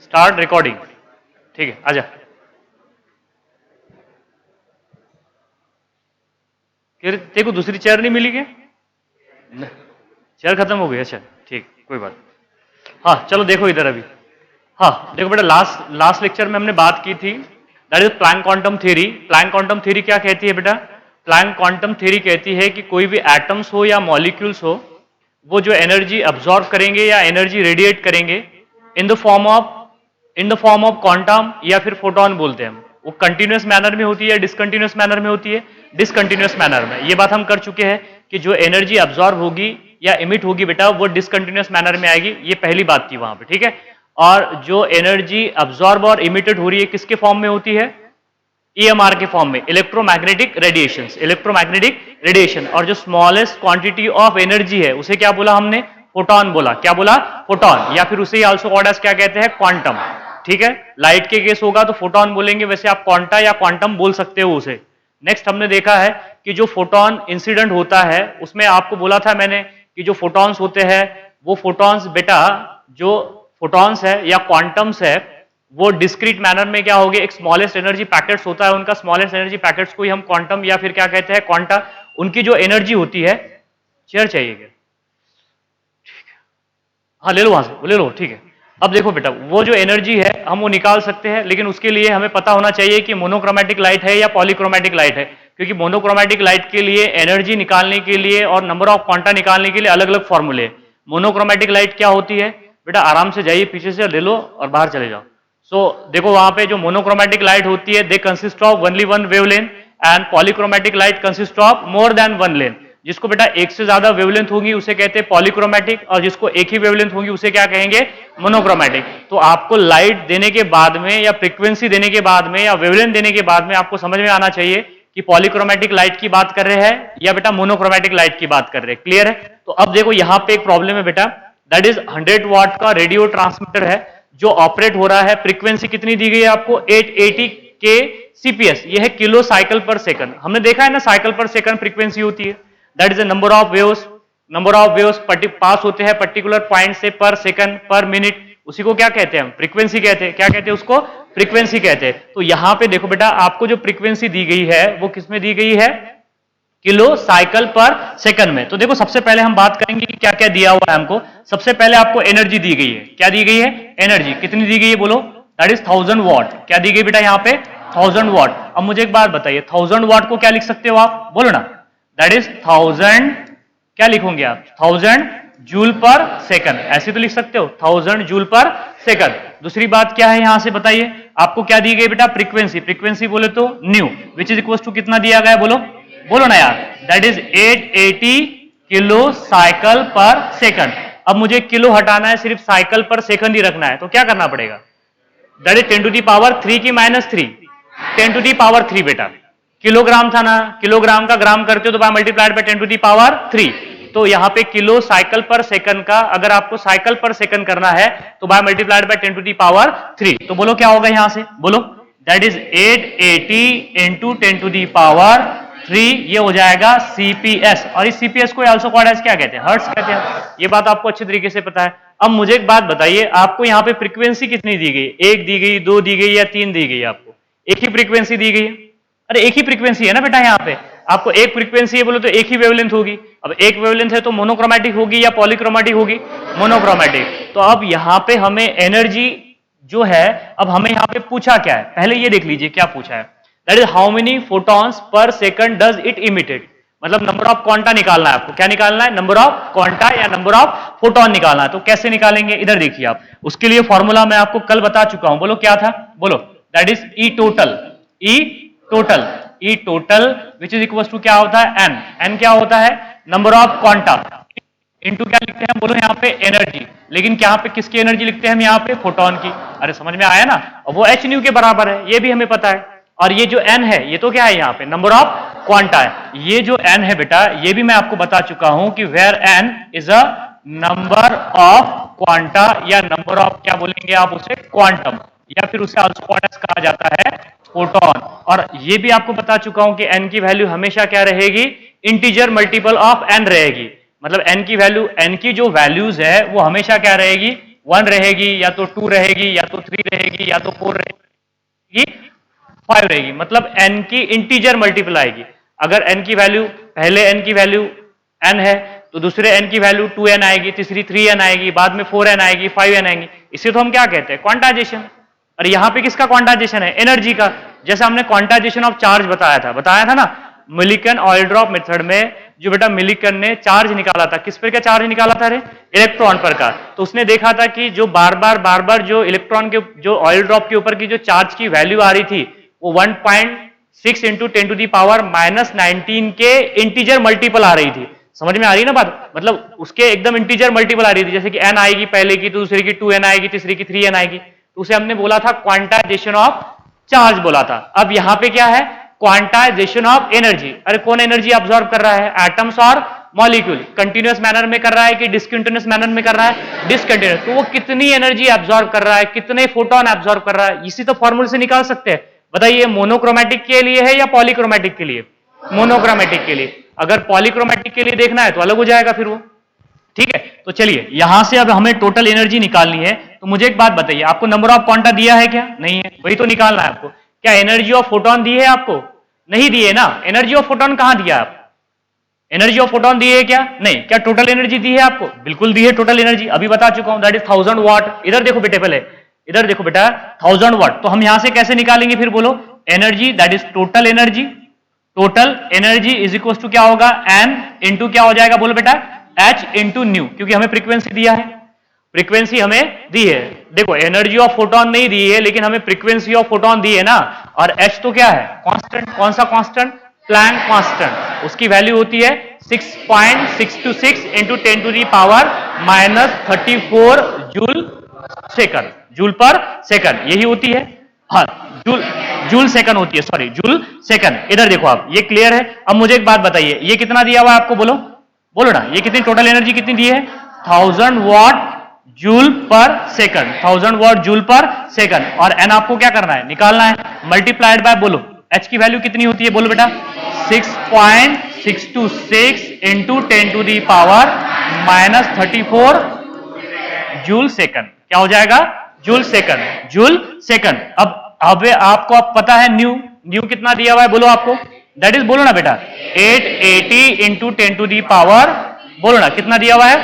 Start recording. ठीक है, आजा। तेरे को दूसरी चेयर नहीं मिली क्या? चेयर खत्म हो गई? अच्छा ठीक, कोई बात। हाँ चलो देखो इधर अभी। हाँ देखो बेटा, लास्ट लेक्चर में हमने बात की थी, that is Planck quantum theory. Planck quantum theory क्या कहती है बेटा? प्लैंक क्वांटम थ्योरी कहती है कि कोई भी एटम्स हो या मॉलिक्यूल्स हो, वो जो एनर्जी अब्सॉर्ब करेंगे या एनर्जी रेडिएट करेंगे in the form of quantum या फिर फोटोन बोलते हैं हम, वो कंटिन्यूअस मैनर में होती है, डिसकंटिन्यूअस मैनर में होती है, डिसकंटिन्यूअस मैनर में। ये बात हम कर चुके हैं कि जो एनर्जी अब्सॉर्ब होगी या इमिट होगी बेटा, वो डिसकंटिन्यूअस मैनर में आएगी, ये पहली बात थी वहां पे, ठीक है। और जो एनर्जी अब्सॉर्ब और इमिटेड हो रही है किसके फॉर्म में होती है? EMR के फॉर्म में, इलेक्ट्रोमैग्नेटिक रेडिएशन, इलेक्ट्रोमैग्नेटिक रेडिएशन। और जो स्मॉलेस्ट क्वांटिटी ऑफ एनर्जी है उसे क्या बोला हमने? फोटोन बोला। क्या बोला? फोटोन, या फिर उसे आल्सो कॉल्ड एज क्या कहते हैं? क्वांटम। ठीक है, लाइट के केस होगा तो फोटोन बोलेंगे, वैसे आप क्वांटा या क्वांटम बोल सकते हो उसे। नेक्स्ट हमने देखा है कि जो फोटोन इंसिडेंट होता है उसमें आपको बोला था मैंने कि जो फोटॉन्स होते हैं वो फोटॉन्स बेटा, जो फोटॉन्स है या क्वांटम्स है, वो डिस्क्रीट मैनर में क्या होगे? एक स्मॉलेस्ट एनर्जी पैकेट्स होता है उनका, स्मॉलेस्ट एनर्जी पैकेट्स को ही हम क्वांटम या फिर क्या कहते हैं? क्वांटा। उनकी जो एनर्जी होती है, चेयर चाहिए क्या? ठीक है, हाँ ले लो वहां से, ले लो, ठीक है। अब देखो बेटा, वो जो एनर्जी है हम वो निकाल सकते हैं, लेकिन उसके लिए हमें पता होना चाहिए कि मोनोक्रोमेटिक लाइट है या पॉलीक्रोमेटिक लाइट है, क्योंकि मोनोक्रोमेटिक लाइट के लिए एनर्जी निकालने के लिए और नंबर ऑफ क्वांटा निकालने के लिए अलग अलग फॉर्मूले। मोनोक्रोमेटिक लाइट क्या होती है बेटा? आराम से जाइए, पीछे से ले लो और बाहर चले जाओ। सो देखो वहां पे जो मोनोक्रोमेटिक लाइट होती है, they consist of only one wavelength, and polychromatic light consist of more than one length. जिसको बेटा एक से ज्यादा वेवलेंथ होगी उसे कहते हैं पॉलीक्रोमेटिक, और जिसको एक ही वेवलेंथ होगी उसे क्या कहेंगे? मोनोक्रोमेटिक। तो आपको लाइट देने के बाद में या फ्रीक्वेंसी देने के बाद में या वेवलेंथ देने के बाद में आपको समझ में आना चाहिए कि पॉलीक्रोमेटिक लाइट की बात कर रहे हैं या बेटा मोनोक्रोमेटिक लाइट की बात कर रहे हैं। क्लियर है? तो अब देखो यहां पे एक प्रॉब्लम है बेटा, दैट इज 100 वाट का रेडियो ट्रांसमीटर है जो ऑपरेट हो रहा है। फ्रीक्वेंसी कितनी दी गई है आपको? 880 के CPS, ये है किलो साइकिल पर सेकंड। हमने देखा है ना, साइकिल पर सेकंड फ्रीक्वेंसी होती है, that is the number of waves pass होते हैं पर्टिकुलर पॉइंट से पर सेकंड पर मिनट, उसी को क्या कहते हैं? हम फ्रीक्वेंसी कहते हैं। क्या कहते हैं उसको? फ्रीक्वेंसी कहते हैं। तो यहां पे देखो बेटा, आपको जो फ्रीक्वेंसी दी गई है वो किसमें दी गई है? किलो साइकिल पर सेकंड में। तो देखो सबसे पहले हम बात करेंगे कि क्या क्या दिया हुआ है हमको। सबसे पहले आपको एनर्जी दी गई है। क्या दी गई है? एनर्जी। कितनी दी गई है बोलो? दैट इज 1000 वाट। क्या दी गई बेटा यहाँ पे? 1000 वाट। अब मुझे एक बात बताइए, 1000 वाट को क्या लिख सकते हो आप? बोलो ना। दैट इज 1000, क्या लिखोगे आप? 1000 जूल पर सेकंड, ऐसे तो लिख सकते हो, 1000 जूल पर सेकंड। दूसरी बात क्या है यहां से बताइए, आपको क्या दी गई बेटा? फ्रीक्वेंसी। फ्रीक्वेंसी बोले तो nu, which is equal to कितना दिया गया? बोलो, बोलो ना यार। That is 880 kilo cycle per second. अब मुझे किलो हटाना है, सिर्फ साइकिल पर सेकंड ही रखना है, तो क्या करना पड़ेगा? That is 10 to the power 3 की -3, 10 टू दी पावर 3 बेटा। किलोग्राम था ना, किलोग्राम का ग्राम करते हो तो by multiplied by 10 to the power 3। तो यहां पे किलो साइकिल पर सेकंड का अगर आपको साइकिल पर सेकंड करना है तो by multiplied by 10 to the power 3। तो बोलो क्या होगा यहां से? बोलो, that is 880 into 10 to the power 3, ये हो जाएगा CPS। और इस CPS को आल्सो कॉल्ड एज क्या कहते हैं? हर्ट्ज कहते हैं। ये बात आपको अच्छी तरीके से पता है। अब मुझे एक बात बताइए, आपको यहाँ पे फ्रीक्वेंसी कितनी दी गई? 1 दी गई, 2 दी गई या 3 दी गई? आपको एक ही फ्रीक्वेंसी दी गई। अरे एक ही फ्रीक्वेंसी है ना बेटा, यहाँ पे आपको एक फ्रीक्वेंसी है बोलो तो एक ही वेवलेंथ होगी। अब एक वेवलेंथ है तो मोनोक्रोमेटिक होगी या पॉलीक्रोमेटिक होगी? मोनोक्रोमेटिक। तो अब यहाँ पे हमें एनर्जी जो है, अब हमें यहाँ पे पूछा क्या है, पहले ये देख लीजिए क्या पूछा है। That is how many photons per second does it emitted, मतलब नंबर ऑफ क्वांटा निकालना है आपको। क्या निकालना है? नंबर ऑफ क्वांटा या नंबर ऑफ फोटॉन निकालना है। तो कैसे निकालेंगे? इधर देखिए आप, उसके लिए फॉर्मूला मैं आपको कल बता चुका हूं। बोलो क्या था? बोलो, that is E total which is equal to क्या होता है? एन क्या होता है? नंबर ऑफ क्वांटा इनटू क्या लिखते हैं? बोलो यहाँ पे एनर्जी। लेकिन क्या पे किसकी एनर्जी लिखते हैं हम यहाँ पे? फोटोन की। अरे समझ में आया ना? अब वो h न्यू के बराबर है, ये भी हमें पता है। और ये जो n है ये तो क्या है? यहाँ पे नंबर ऑफ क्वांटा है। ये जो n है बेटा, ये भी मैं आपको बता चुका हूं कि where n is a number of quanta या नंबर ऑफ क्या बोलेंगे आप उसे? क्वांटम, या फिर उसे आल्सो कहा जाता है फोटोन। और ये भी आपको बता चुका हूं कि n की वैल्यू हमेशा क्या रहेगी? इंटीजर मल्टीपल ऑफ n रहेगी। मतलब n की वैल्यू, n की जो वैल्यूज है वो हमेशा क्या रहेगी? 1 रहेगी, या तो 2 रहेगी, या तो 3 रहेगी, या तो 4 रहेगी, 5 रहेगी। मतलब n की इंटीजर मल्टीपल आएगी। अगर n की वैल्यू, पहले n की वैल्यू n है तो दूसरे n की वैल्यू 2n आएगी, तीसरी 3n आएगी, बाद में 4n आएगी, 5n आएंगी। इसे तो हम क्या कहते हैं? क्वांटाइजेशन। और यहां पे किसका क्वांटाइजेशन है? एनर्जी का। जैसे हमने क्वांटाइजेशन ऑफ चार्ज बताया था ना मिलिकन ऑयल ड्रॉप मेथड में। जो बेटा मिलिकन ने चार्ज निकाला था, किस पर का चार्ज निकाला था रे? इलेक्ट्रॉन पर का। तो उसने देखा था कि जो बार बार जो इलेक्ट्रॉन के, जो ऑयल ड्रॉप के ऊपर की जो चार्ज की वैल्यू आ रही थी वो 1.6 इंटू 10 टू दी पावर -19 के इंटीजर मल्टीपल आ रही थी। समझ में आ रही है ना बात? मतलब उसके एकदम इंटीजर मल्टीपल आ रही थी। जैसे कि n आएगी पहले की, तो दूसरे की 2n आएगी, तीसरी की 3n आएगी। तो उसे हमने बोला था क्वांटाइजेशन ऑफ चार्ज बोला था। अब यहां पे क्या है? Quantization of energy. अरे कौन एनर्जी ऑब्जॉर्व कर रहा है? एटम्स और मॉलिक्यूल। कंटिन्यूअस मैनर में कर रहा है कि डिसकंटिन्यूअस मैनर में कर रहा है? डिसकंटिन्यूअस। तो वो कितनी एनर्जी ऑब्जॉर्व कर रहा है, कितने फोटोन ऑब्जॉर्व कर रहा है, इसी तो फॉर्मूले से निकाल सकते हैं। बताइए मोनोक्रोमेटिक के लिए है या पॉलीक्रोमेटिक के लिए? मोनोक्रोमेटिक के लिए। अगर पॉलीक्रोमेटिक के लिए देखना है तो अलग हो जाएगा फिर वो। ठीक है, तो चलिए यहां से अब हमें टोटल एनर्जी निकालनी है। तो मुझे एक बात बताइए, आपको नंबर ऑफ क्वांटा दिया है क्या? नहीं है, वही तो निकालना है आपको। क्या एनर्जी ऑफ फोटोन दी है आपको? नहीं दिए ना। एनर्जी ऑफ फोटोन कहां दिया आप? एनर्जी ऑफ फोटोन दी है क्या? नहीं। क्या टोटल एनर्जी दी है आपको? बिल्कुल दी है टोटल एनर्जी, अभी बता चुका हूं, दैट इज 1000 वाट। इधर देखो बेटे, पहले इधर देखो बेटा, 1000 वाट। तो हम यहां से कैसे निकालेंगे फिर बोलो? Energy that is total energy. Total energy is equal to क्या होगा? एन इंटू क्या हो जाएगा बोलो बेटा? एच इंटू न्यू, क्योंकि हमें फ्रीक्वेंसी दिया है, फ्रीक्वेंसी हमें दी है। देखो एनर्जी ऑफ फोटोन नहीं दी है, लेकिन हमें फ्रीक्वेंसी ऑफ फोटोन दी है ना। और एच तो क्या है? कांस्टेंट। कौन सा कांस्टेंट? Planck constant. उसकी वैल्यू होती है 6.626 into 10 to the power -34 joule second, joule per second, यही होती है। हाँ, जूल सेकंड होती है, सॉरी जूल सेकंड। इधर देखो आप, ये क्लियर है। अब मुझे एक बात बताइए, ये कितना दिया हुआ है आपको? बोलो बोलो ना, ये कितनी टोटल एनर्जी कितनी दी है? 1000 watt joule per second, 1000 watt joule per second. और एन आपको क्या करना है? निकालना है। मल्टीप्लाइड बाय, बोलो एच की वैल्यू कितनी होती है? बोलो बेटा 6.626 into 10 to the power -34 joule second. क्या हो जाएगा? Joule second, joule second. अब आपको अब पता है न्यू कितना दिया हुआ है? बोलो आपको, दैट इज, बोलो ना बेटा 880 इंटू 10 टू दी पावर, बोलो ना कितना दिया हुआ है?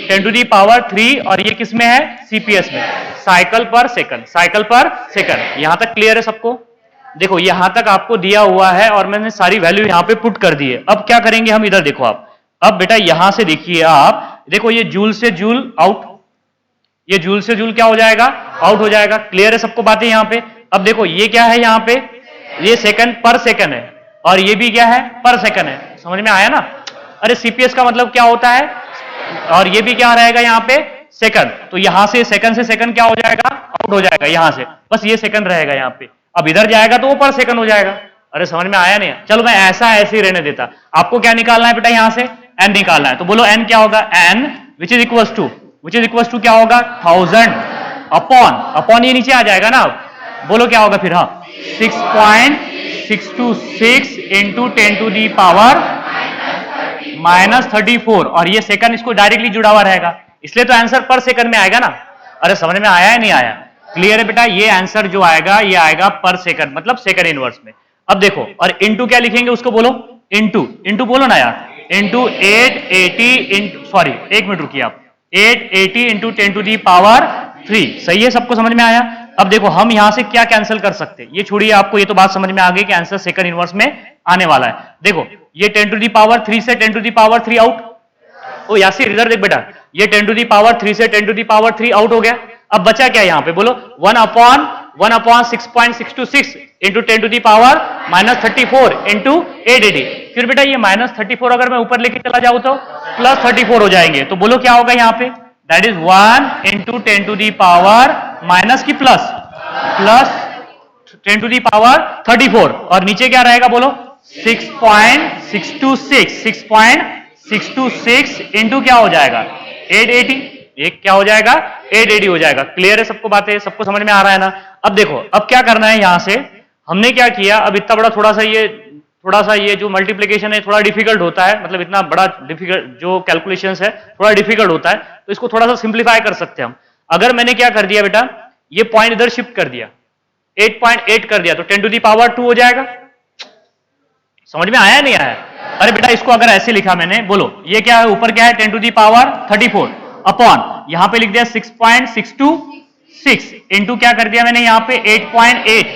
10 टू दी पावर 3। और ये किस में है? सीपीएस में, cycle per second, cycle per second. यहां तक क्लियर है सबको? देखो यहां तक आपको दिया हुआ है और मैंने सारी वैल्यू यहां पे पुट कर दी है। अब क्या करेंगे हम? इधर देखो आप, अब बेटा यहां से देखिए आप, देखो ये जूल से जूल आउट, ये जूल से जूल क्या हो जाएगा? आउट हो जाएगा। क्लियर है सबको बातें यहां पे? अब देखो ये क्या है यहां पे? ये सेकंड पर सेकंड है, और ये भी क्या है? पर सेकंड है। समझ में आया ना? अरे सीपीएस का मतलब क्या होता है? और ये भी क्या रहेगा यहां पे? सेकंड। तो यहां से सेकंड क्या हो जाएगा? आउट हो जाएगा यहां से, बस ये सेकंड रहेगा यहां पे। अब इधर जाएगा तो वो पर सेकंड हो जाएगा। अरे समझ में आया नहीं? चलो मैं ऐसा ऐसे ही रहने देता। आपको क्या निकालना है बेटा? यहां से एन निकालना है। तो बोलो एन क्या होगा? N which is equal to क्या होगा? 1000 अपॉन ये नीचे आ जाएगा ना। बोलो क्या होगा फिर? हाँ, 6.626 इंटू 10 टू दी पावर -34। और ये सेकंड इसको डायरेक्टली जुड़ा हुआ रहेगा, इसलिए तो आंसर पर सेकंड में आएगा ना। अरे समझ में आया है नहीं आया? क्लियर है बेटा? ये आंसर जो आएगा ये आएगा पर सेकंड, मतलब सेकंड इनवर्स में। अब देखो, और इंटू क्या लिखेंगे उसको? बोलो इंटू बोलो ना यार, इंटू 880 सॉरी एक मिनट रुकिए आप, 880 इंटू 10 टू दी पावर 3। सही है? सबको समझ में आया? अब देखो हम यहां से क्या कैंसिल कर सकते हैं, ये छोड़िए, आपको ये तो बात समझ में आ गई कि आंसर सेकंड इनवर्स में आने वाला है। देखो ये 10 टू दी पावर 3 से 10 टू दी पावर 3 आउट। ओ यासिर इधर देख बेटा, ये 10 टू दी पावर 3 से 10 टू दी पावर 3 आउट हो गया। अब बचा क्या यहां पे? बोलो 1 upon 6.626 into 10 to the power -34 into 880। फिर बेटा ये -34 अगर मैं ऊपर लेके चला जाऊं तो +34 हो जाएंगे। तो बोलो क्या होगा यहाँ पे? That is 1 into 10 to the power minus की प्लस 10 टू दी पावर 34। और नीचे क्या रहेगा? बोलो 6.626 इंटू क्या हो जाएगा? 880। एक क्या हो जाएगा? 880 हो जाएगा। क्लियर है सबको बातें? सबको समझ में आ रहा है ना? अब देखो अब क्या करना है, यहां से हमने क्या किया, अब इतना बड़ा थोड़ा सा ये जो मल्टीप्लिकेशन है थोड़ा डिफिकल्ट होता है, मतलब इतना बड़ा डिफिकल्ट जो कैलकुलेशंस है थोड़ा डिफिकल्ट होता है, तो इसको थोड़ा सा सिंप्लीफाई कर सकते हैं हम। अगर मैंने क्या कर दिया बेटा, ये पॉइंट इधर शिफ्ट कर दिया, 8.8 कर दिया, तो 10 टू दी पावर 2 हो जाएगा। समझ में आया नहीं आया? अरे बेटा इसको अगर ऐसे लिखा मैंने, बोलो ये क्या है, ऊपर क्या है 10 टू दी पावर 34 अपॉन यहां पे लिख दिया 6.626 इंटू क्या कर दिया मैंने यहां पे 8.8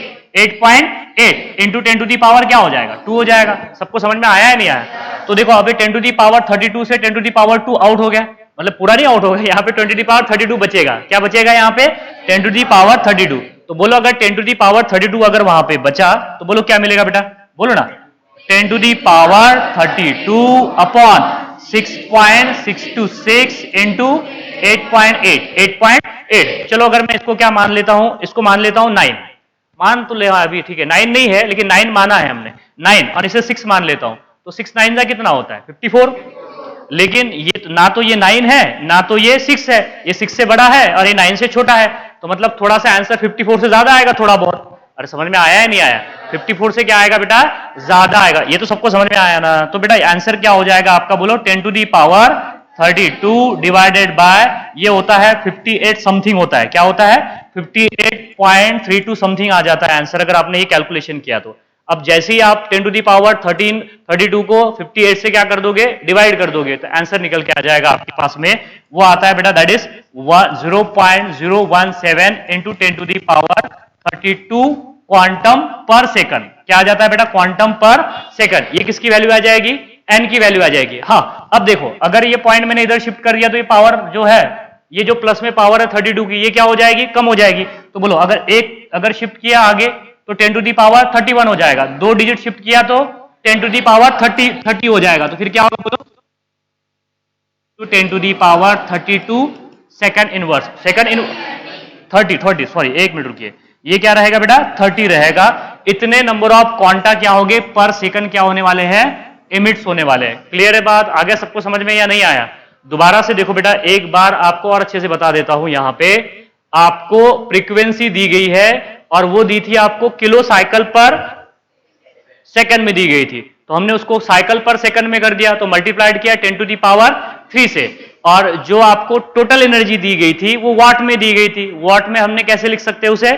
इंटू 10 टू दी पावर क्या हो जाएगा 2 हो जाएगा। सबको समझ में आया है नहीं आया? तो देखो अभी 10 टू दी पावर 32 से 10 टू दी पावर 2 आउट हो गया, मतलब पूरा नहीं आउट हो गया, यहाँ पे 10 टू दी पावर 32 बचेगा। क्या बचेगा यहाँ पे 10 टू दी पावर 32। तो बोलो अगर 10 टू दी पावर 32 अगर वहां पे बचा तो बोलो क्या मिलेगा बेटा, बोलो ना 10 to the power 32 upon 6.626 into 8.8। चलो अगर मैं इसको क्या मान लेता हूं, इसको मान लेता हूं 9, मान तो ले अभी ठीक है 9 नहीं है लेकिन 9 माना है हमने 9, और इसे 6 मान लेता हूं तो 6 9 का कितना होता है 54। लेकिन ये ना तो ये 9 है ना तो ये 6 है, ये 6 से बड़ा है और ये 9 से छोटा है, तो मतलब थोड़ा सा आंसर 54 से ज्यादा आएगा थोड़ा बहुत। अरे समझ में आया है नहीं आया? 54 से क्या आएगा बेटा, ज्यादा आएगा। ये तो सबको समझ में आया ना? तो बेटा आंसर क्या हो जाएगा आपका, बोलो 10 to the power 32 divided by ये होता है 58 समथिंग होता है, क्या होता है 58.32 समथिंग आ जाता है आंसर, अगर आपने ये कैलकुलेशन किया तो। अब जैसे ही आप 10 टू दी पावर 32 को 58 से क्या कर दोगे, डिवाइड कर दोगे, तो आंसर निकल के आ जाएगा आपके पास में, वो आता है बेटा that is 0.017 into 10 to the power 32 quantum per second. क्या आ जाता है बेटा, क्वांटम पर सेकंड। ये किसकी वैल्यू आ जाएगी, एन की वैल्यू आ जाएगी। हाँ अब देखो अगर ये पॉइंट मैंने इधर शिफ्ट कर दिया तो ये पावर जो है, ये जो प्लस में पावर है 32 की, ये क्या हो जाएगी, कम हो जाएगी। तो बोलो अगर शिफ्ट किया आगे तो 10 टू दी पावर 31 हो जाएगा, 2 डिजिट शिफ्ट किया तो 10 टू दी पावर 30 हो जाएगा, तो फिर क्या होगा बोलो, तो 10 to the power 32 second inverse, 30 sorry एक मिनट रुकिए, ये क्या रहेगा बेटा 30 रहेगा। इतने नंबर ऑफ क्वांटा क्या होंगे पर सेकंड क्या होने वाले हैं, इमिट्स होने वाले हैं। क्लियर है बात, आगे सबको समझ में या नहीं आया? दोबारा से देखो बेटा, एक बार आपको और अच्छे से बता देता हूं। यहां पे आपको फ्रीक्वेंसी दी गई है और वो दी थी आपको किलो साइकिल पर सेकंड में दी गई थी, तो हमने उसको साइकिल पर सेकंड में कर दिया, तो मल्टीप्लाइड किया 10 टू दी पावर 3 से। और जो आपको टोटल एनर्जी दी गई थी वो वाट में दी गई थी, वाट में हमने कैसे लिख सकते हैं उसे,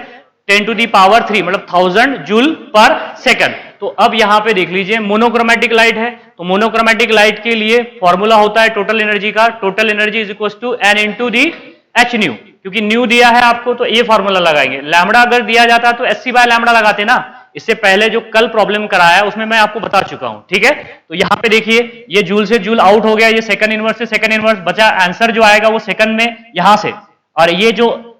10 टू दी पावर 3 मतलब 1000 जूल पर सेकंड। तो अब यहां पे देख लीजिए मोनोक्रोमेटिक लाइट है, तो मोनोक्रोमेटिक लाइट के लिए फॉर्मूला होता है टोटल एनर्जी का, total energy is equal to N into the H nu. क्योंकि न्यू दिया है आपको तो ये फॉर्मूला लगाएंगे, लैम्बडा अगर दिया जाता तो एच सी बाय लैम्बडा लगाते ना। इससे पहले जो कल प्रॉब्लम कराया उसमें मैं आपको बता चुका हूं, ठीक है। तो यहां पे देखिए ये जूल से जूल आउट हो गया, ये सेकंड इनवर्स से सेकंड इनवर्स बचा, आंसर जो आएगा वो सेकंड में यहां से, और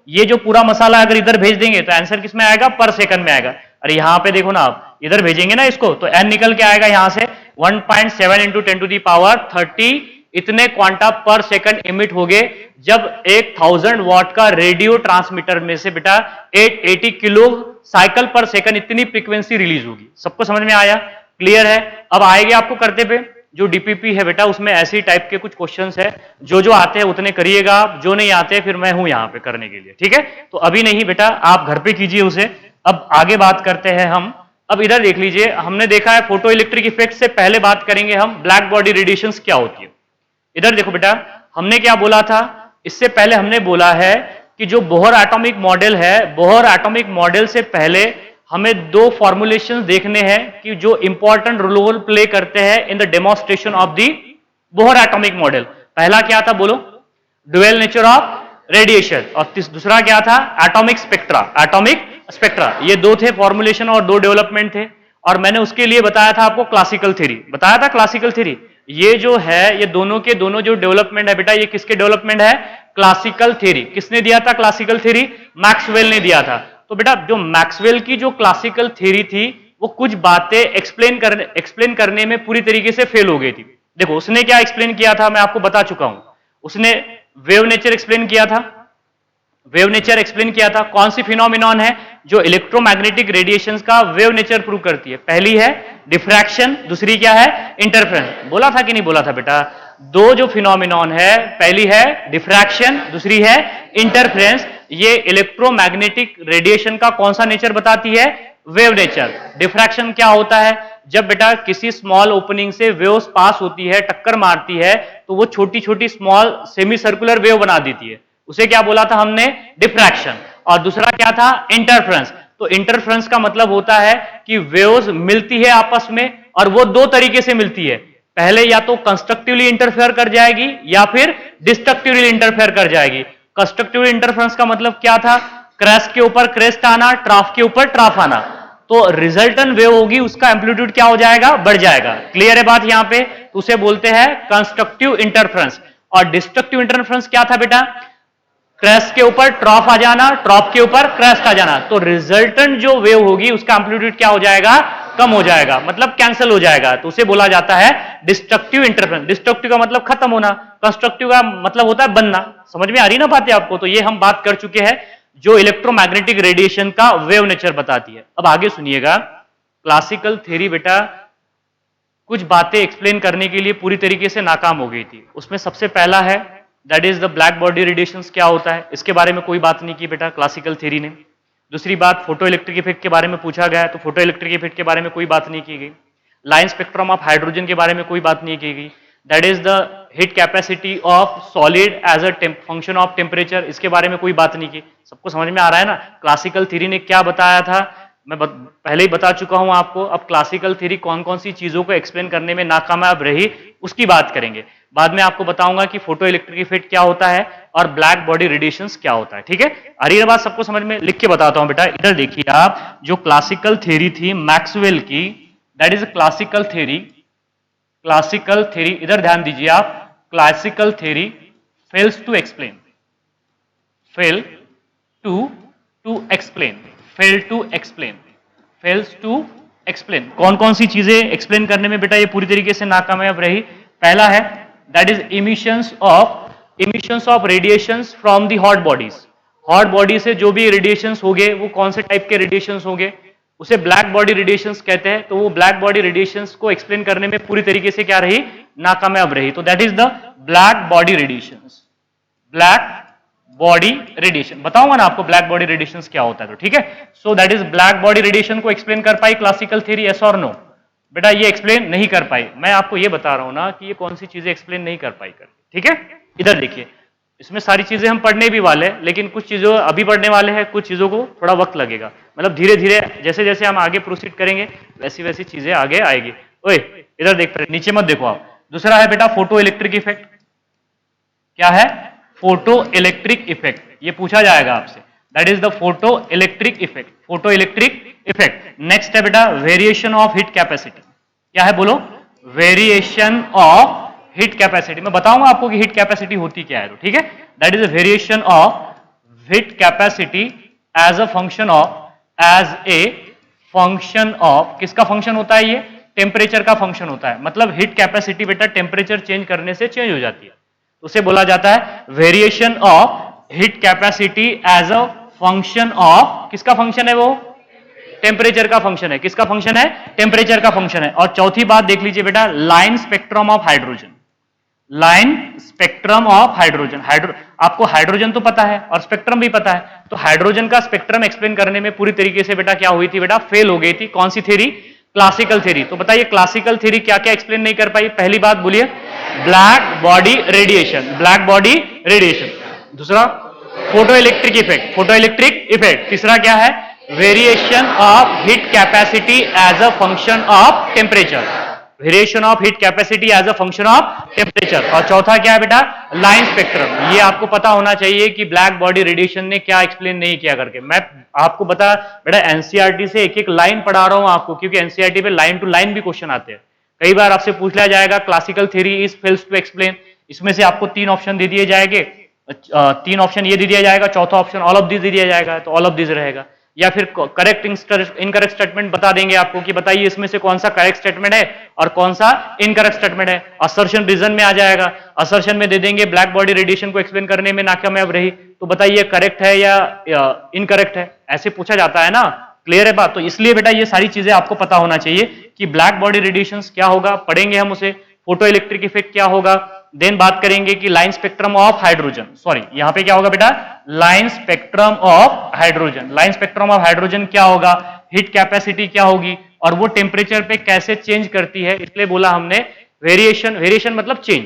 ये जो पूरा मसाला अगर इधर भेज देंगे तो आंसर किस में आएगा, पर सेकंड में आएगा। अरे यहां पे देखो ना, आप इधर भेजेंगे ना इसको तो एन निकल के आएगा यहां से 1.7 इंटू 10 टू दी पावर 30 इतने क्वांटा पर सेकंड इमिट हो गए, जब 1000 वॉट का रेडियो ट्रांसमीटर में से बेटा 880 किलो साइकिल पर सेकंड इतनी फ्रीक्वेंसी रिलीज होगी। सबको समझ में आया, क्लियर है? अब आएगा आपको करते पे जो डीपीपी है बेटा, उसमें ऐसी टाइप के कुछ क्वेश्चंस है, जो आते हैं उतने करिएगा आप, जो नहीं आते फिर मैं हूं यहां पे करने के लिए, ठीक है। तो अभी नहीं बेटा, आप घर पे कीजिए उसे। अब आगे बात करते हैं हम। अब इधर देख लीजिए, हमने देखा है फोटो इलेक्ट्रिक इफेक्ट से पहले बात करेंगे हम ब्लैक बॉडी रेडिएशंस क्या होती है। इधर देखो बेटा, हमने क्या बोला था, इससे पहले हमने बोला है कि जो बोहर एटॉमिक मॉडल है, बोहर एटॉमिक मॉडल से पहले हमें 2 फॉर्मुलेशंस देखने हैं कि जो इंपॉर्टेंट रोल प्ले करते हैं in the demonstration of the Bohr atomic model. पहला क्या था बोलो, ड्यूअल नेचर ऑफ रेडिएशन, और दूसरा क्या था, एटॉमिक स्पेक्ट्रा। एटॉमिक स्पेक्ट्रा, ये 2 थे फॉर्मुलेशन और 2 डेवलपमेंट थे। और मैंने उसके लिए बताया था आपको क्लासिकल थ्योरी, बताया था क्लासिकल थ्योरी। ये जो है, ये दोनों के दोनों जो डेवलपमेंट है बेटा, ये किसके डेवलपमेंट है, क्लासिकल थ्योरी। किसने दिया था क्लासिकल थ्योरी, मैक्सवेल ने दिया था। तो बेटा जो मैक्सवेल की जो क्लासिकल थ्योरी थी वो कुछ बातें एक्सप्लेन करने में पूरी तरीके से फेल हो गई थी। देखो उसने क्या एक्सप्लेन किया था, मैं आपको बता चुका हूं। उसने वेव नेचर एक्सप्लेन किया था, वेव नेचर एक्सप्लेन किया था। कौन सी फिनोमिनॉन है जो इलेक्ट्रोमैग्नेटिक रेडिएशंस का वेव नेचर प्रूव करती है, पहली है डिफ्रैक्शन, दूसरी क्या है, इंटरफेरेंस। बोला था कि नहीं बोला था बेटा, 2 जो फिनोमिनॉन है, पहली है डिफ्रैक्शन, दूसरी है इंटरफेरेंस। ये इलेक्ट्रोमैग्नेटिक रेडिएशन का कौन सा नेचर बताती है, वेव नेचर। डिफ्रैक्शन क्या होता है, जब बेटा किसी स्मॉल ओपनिंग से वेव्स पास होती है, टक्कर मारती है, तो वो छोटी छोटी स्मॉल सेमी सर्कुलर वेव बना देती है। उसे क्या बोला था हमने, डिफ्रैक्शन। और दूसरा क्या था, इंटरफ्रेंस। तो इंटरफ्रेंस का मतलब होता है कि वेव्स मिलती है आपस में, और वो दो तरीके से मिलती है, पहले या तो कंस्ट्रक्टिवली इंटरफेयर कर जाएगी या फिर डिस्ट्रक्टिवली इंटरफेयर कर जाएगी। कंस्ट्रक्टिव इंटरफ्रेंस का मतलब क्या था, क्रेस्ट के ऊपर क्रेस्ट आना, ट्राफ के ऊपर ट्राफ आना, तो रिजल्टेंट वेव होगी उसका एम्पलीट्यूड क्या हो जाएगा, बढ़ जाएगा। क्लियर है बात यहां पे, तो उसे बोलते हैं कंस्ट्रक्टिव इंटरफ्रेंस। और डिस्ट्रक्टिव इंटरफ्रेंस क्या था बेटा, क्रेस्ट के ऊपर ट्रॉफ आ जाना, ट्रॉफ के ऊपर क्रेस्ट आ जाना, तो रिजल्टेंट जो वेव होगी उसका एम्पलीट्यूड क्या हो जाएगा, कम हो जाएगा, मतलब कैंसिल हो जाएगा, तो उसे बोला जाता है डिस्ट्रक्टिव इंटरफ्रेंस। डिस्ट्रक्टिव का मतलब खत्म होना, कंस्ट्रक्टिव का मतलब होता है बनना। समझ में आ रही ना बातें आपको, तो ये हम बात कर चुके हैं जो इलेक्ट्रोमैग्नेटिक रेडिएशन का वेव नेचर बताती है। अब आगे सुनिएगा, क्लासिकल थ्योरी बेटा कुछ बातें एक्सप्लेन करने के लिए पूरी तरीके से नाकाम हो गई थी। उसमें सबसे पहला है that is the black body radiations क्या होता है, इसके बारे में कोई बात नहीं की बेटा क्लासिकल थ्योरी ने। दूसरी बात, फोटो इलेक्ट्रिक इफेक्ट के बारे में पूछा गया है, तो फोटो इलेक्ट्रिक इफेक्ट के बारे में कोई बात नहीं की गई। लाइन स्पेक्ट्रम ऑफ हाइड्रोजन के बारे में कोई बात नहीं की गई। That is the heat capacity of solid as a function of temperature, इसके बारे में कोई बात नहीं की। सबको समझ में आ रहा है ना क्लासिकल थ्योरी ने क्या बताया था, मैं पहले ही बता चुका हूं आपको। अब क्लासिकल थ्योरी कौन कौन सी चीजों को एक्सप्लेन करने में नाकामयाब रही उसकी बात करेंगे। बाद में आपको बताऊंगा कि फोटो इलेक्ट्रिक इफेक्ट क्या होता है और ब्लैक बॉडी रेडिएशंस क्या होता है। ठीक है, आ रही है बात सबको समझ में, लिख के बताता हूं बेटा। इधर देखिए आप, जो क्लासिकल थ्योरी थी मैक्सवेल की, that is classical theory. Classical theory, इधर ध्यान दीजिए आप, classical theory fails to explain, fail to explain, fail to explain, fails to explain. कौन कौन सी चीजें एक्सप्लेन करने में बेटा ये पूरी तरीके से नाकामयाब रही। पहला है that is emissions of radiations from the hot bodies. Hot body से जो भी रेडिएशंस होंगे वो कौन से टाइप के रेडिएशंस होंगे, उसे ब्लैक बॉडी रेडिएशंस कहते हैं। तो वो ब्लैक बॉडी रेडिएशंस को एक्सप्लेन करने में पूरी तरीके से क्या रही, नाकामयाब रही। तो that is the black body radiations, black body radiation. बताऊंगा ना आपको ब्लैक बॉडी रेडिएशंस क्या होता है, तो ठीक है। सो that is black body radiation को एक्सप्लेन कर पाई क्लासिकल थ्योरी, यस और नो बेटा, ये एक्सप्लेन नहीं कर पाई। मैं आपको ये बता रहा हूं ना कि ये कौन सी चीजें एक्सप्लेन नहीं कर पाई करके, ठीक है। इधर देखिए, इसमें सारी चीजें हम पढ़ने भी वाले हैं, लेकिन कुछ चीजों अभी पढ़ने वाले हैं, कुछ चीजों को थोड़ा वक्त लगेगा, मतलब धीरे धीरे जैसे जैसे हम आगे प्रोसीड करेंगे वैसी वैसी चीजें आगे आएगी। ओए इधर देख, नीचे मत देखो आप। दूसरा है बेटा फोटो इलेक्ट्रिक इफेक्ट। क्या है, फोटो इलेक्ट्रिक इफेक्ट, ये पूछा जाएगा आपसे। That is the photo electric effect, photo electric effect. Next है बेटा वेरिएशन ऑफ हीट कैपेसिटी। क्या है बोलो, वेरिएशन ऑफ हीट कैपेसिटी। मैं बताऊंगा आपको कि हीट कैपेसिटी होती क्या है, तो ठीक है। That is a variation of heat capacity as a function of, as a function of, किसका फंक्शन होता है ये, टेम्परेचर का फंक्शन होता है। मतलब हीट कैपेसिटी बेटा टेम्परेचर चेंज करने से चेंज हो जाती है, उसे बोला जाता है variation of heat capacity as a function of, किसका फंक्शन है वो, टेम्परेचर का फंक्शन है। किसका फंक्शन है, टेम्परेचर का फंक्शन है। और चौथी बात देख लीजिए बेटा, line spectrum of hydrogen, line spectrum of hydrogen. आपको हाइड्रोजन तो पता है और स्पेक्ट्रम भी पता है, तो हाइड्रोजन का स्पेक्ट्रम एक्सप्लेन करने में पूरी तरीके से बेटा क्या हुई थी, बेटा फेल हो गई थी। कौन सी थ्योरी, क्लासिकल थ्योरी। तो बताइए क्लासिकल थ्योरी क्या क्या एक्सप्लेन नहीं कर पाई। पहली बात बोलिए, black body radiation, black body radiation. दूसरा photo electric effect, photo electric effect. तीसरा क्या है, variation of heat capacity as a function of temperature, variation of heat capacity as a function of temperature. और चौथा क्या है बेटा, लाइन स्पेक्ट्रम। ये आपको पता होना चाहिए कि ब्लैक बॉडी रेडिएशन ने क्या एक्सप्लेन नहीं किया करके। मैं आपको बता बेटा एनसीईआरटी से एक एक लाइन पढ़ा रहा हूं आपको, क्योंकि एनसीईआरटी पे लाइन टू लाइन भी क्वेश्चन आते हैं। कई बार आपसे पूछ लिया जाएगा classical theory is fails to explain, इसमें से आपको 3 ऑप्शन दे दिए जाएंगे, 3 ऑप्शन ये दे दिया जाएगा, चौथा option all of this they दिया जाएगा, तो ऑल ऑफ दिस रहेगा। या फिर करेक्ट इनकरेक्ट स्टेटमेंट बता देंगे आपको कि बताइए इसमें से कौन सा करेक्ट स्टेटमेंट है और कौन सा इनकरेक्ट स्टेटमेंट है। असर्शन रीजन में आ जाएगा, असर्शन में दे देंगे ब्लैक बॉडी रेडिएशन को एक्सप्लेन करने में नाकामयाब रही, तो बताइए करेक्ट है या इनकरेक्ट है, ऐसे पूछा जाता है ना। क्लियर है बात, तो इसलिए बेटा ये सारी चीजें आपको पता होना चाहिए कि ब्लैक बॉडी रेडिएशन क्या होगा, पढ़ेंगे हम उसे। फोटो इलेक्ट्रिक इफेक्ट क्या होगा, देन बात करेंगे कि line spectrum of hydrogen, sorry यहां पे क्या होगा बेटा, line spectrum of hydrogen. Line spectrum of hydrogen क्या होगा, हीट कैपेसिटी क्या होगी और वो टेम्परेचर पे कैसे चेंज करती है, इसलिए बोला हमने वेरिएशन, वेरिएशन मतलब change,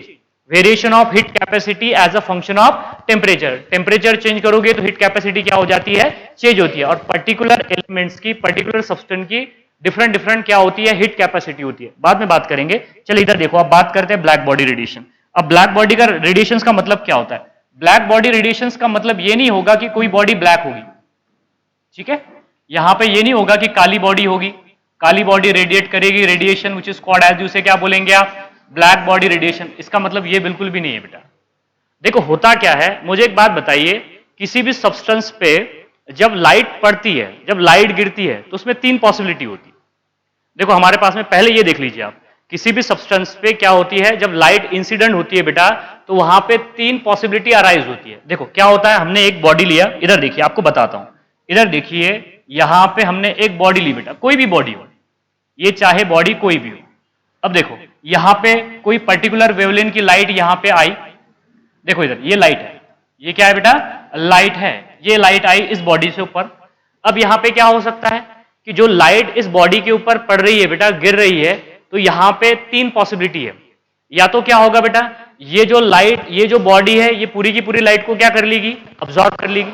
variation of heat capacity as a function of temperature. Temperature change करोगे तो हीट कैपेसिटी क्या हो जाती है, चेंज होती है। और पर्टिकुलर एलिमेंट्स की, पर्टिकुलर सब्सटेंस की डिफरेंट डिफरेंट क्या होती है, हीट कैपेसिटी होती है। बाद में बात करेंगे। चलिए इधर देखो, अब बात करते हैं ब्लैक बॉडी रेडिएशन। अब ब्लैक बॉडी का रेडिएशन का मतलब क्या होता है? ब्लैक बॉडी रेडिएशन का मतलब ये नहीं होगा कि कोई बॉडी ब्लैक होगी, ठीक है। यहां पे ये नहीं होगा कि काली बॉडी होगी, काली बॉडी रेडिएट करेगी radiation which is called as, उसे क्या बोलेंगे आप, ब्लैक बॉडी रेडिएशन। इसका मतलब ये बिल्कुल भी नहीं है बेटा। देखो होता क्या है, मुझे एक बात बताइए, किसी भी सब्सटेंस पे जब लाइट पड़ती है, जब लाइट गिरती है, तो उसमें तीन पॉसिबिलिटी होती है। देखो हमारे पास में पहले ये देख लीजिए आप, किसी भी सब्सटेंस पे क्या होती है, जब लाइट इंसिडेंट होती है बेटा, तो वहां पे तीन पॉसिबिलिटी अराइज होती है। देखो क्या होता है, हमने एक बॉडी लिया, इधर देखिए आपको बताता हूं, इधर देखिए, यहां पे हमने एक बॉडी ली बेटा, कोई भी बॉडी हो, ये चाहे बॉडी कोई भी हो। अब देखो यहां पे कोई पर्टिकुलर वेवलेंथ की लाइट यहां पे आई, देखो इधर ये लाइट है, ये क्या है बेटा, लाइट है, ये लाइट आई इस बॉडी से ऊपर। अब यहां पे क्या हो सकता है कि जो लाइट इस बॉडी के ऊपर पड़ रही है बेटा, गिर रही है, तो यहां पे तीन पॉसिबिलिटी है। या तो क्या होगा बेटा, ये जो लाइट, ये जो बॉडी है, ये पूरी की पूरी लाइट को क्या कर लेगी, अब्सॉर्ब कर लेगी।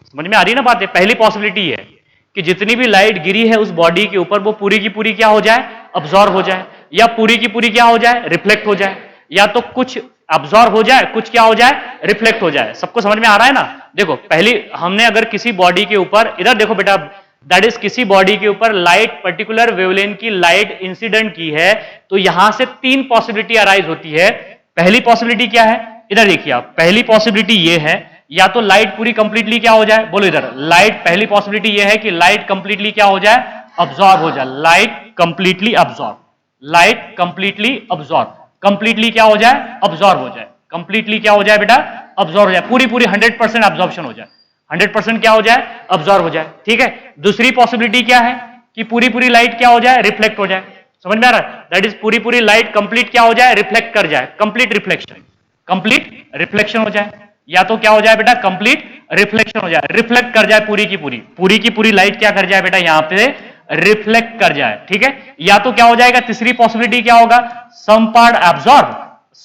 समझ में आ रही है ना बात है। पहली पॉसिबिलिटी है कि जितनी भी लाइट गिरी है उस बॉडी के ऊपर, वो पूरी की पूरी क्या हो जाए, अब्सॉर्ब हो जाए, या पूरी की पूरी क्या हो जाए, रिफ्लेक्ट हो जाए, या तो कुछ अब्सॉर्ब हो जाए, कुछ क्या हो जाए, रिफ्लेक्ट हो जाए। सबको समझ में आ रहा है ना। देखो पहली हमने अगर किसी बॉडी के ऊपर, इधर देखो बेटा, दैट इज किसी बॉडी के ऊपर लाइट, पर्टिकुलर वेवलेंथ की लाइट इंसिडेंट की है, तो यहां से तीन पॉसिबिलिटी अराइज होती है। पहली पॉसिबिलिटी क्या है, इधर देखिए आप, पहली पॉसिबिलिटी ये है, या तो लाइट पूरी कंप्लीटली क्या हो जाए, बोलो इधर, लाइट, पहली पॉसिबिलिटी ये है कि लाइट कंप्लीटली क्या हो जाए, अब्सॉर्ब हो जाए, light completely absorb, light completely absorb, completely क्या हो जाए, अब्सॉर्ब हो जाए, कंप्लीटली क्या हो जाए बेटा, अब्सॉर्ब हो जाए, पूरी पूरी 100% अब्सॉर्प्शन हो जाए, 100% क्या हो जाए, अब्सॉर्ब हो जाए, ठीक है। दूसरी पॉसिबिलिटी क्या है कि पूरी पूरी लाइट क्या हो जाए, रिफ्लेक्ट हो जाए। समझ में आ रहा है, दैट इज पूरी पूरी लाइट कंप्लीट क्या हो जाए, रिफ्लेक्ट कर जाए, कंप्लीट रिफ्लेक्शन, कंप्लीट रिफ्लेक्शन हो जाए। या तो क्या हो जाए बेटा, कंप्लीट रिफ्लेक्शन हो जाए, रिफ्लेक्ट कर जाए पूरी की पूरी लाइट क्या कर जाए बेटा, यहां पे रिफ्लेक्ट कर जाए, ठीक है। या तो क्या हो जाएगा, तीसरी पॉसिबिलिटी क्या होगा, some part absorb,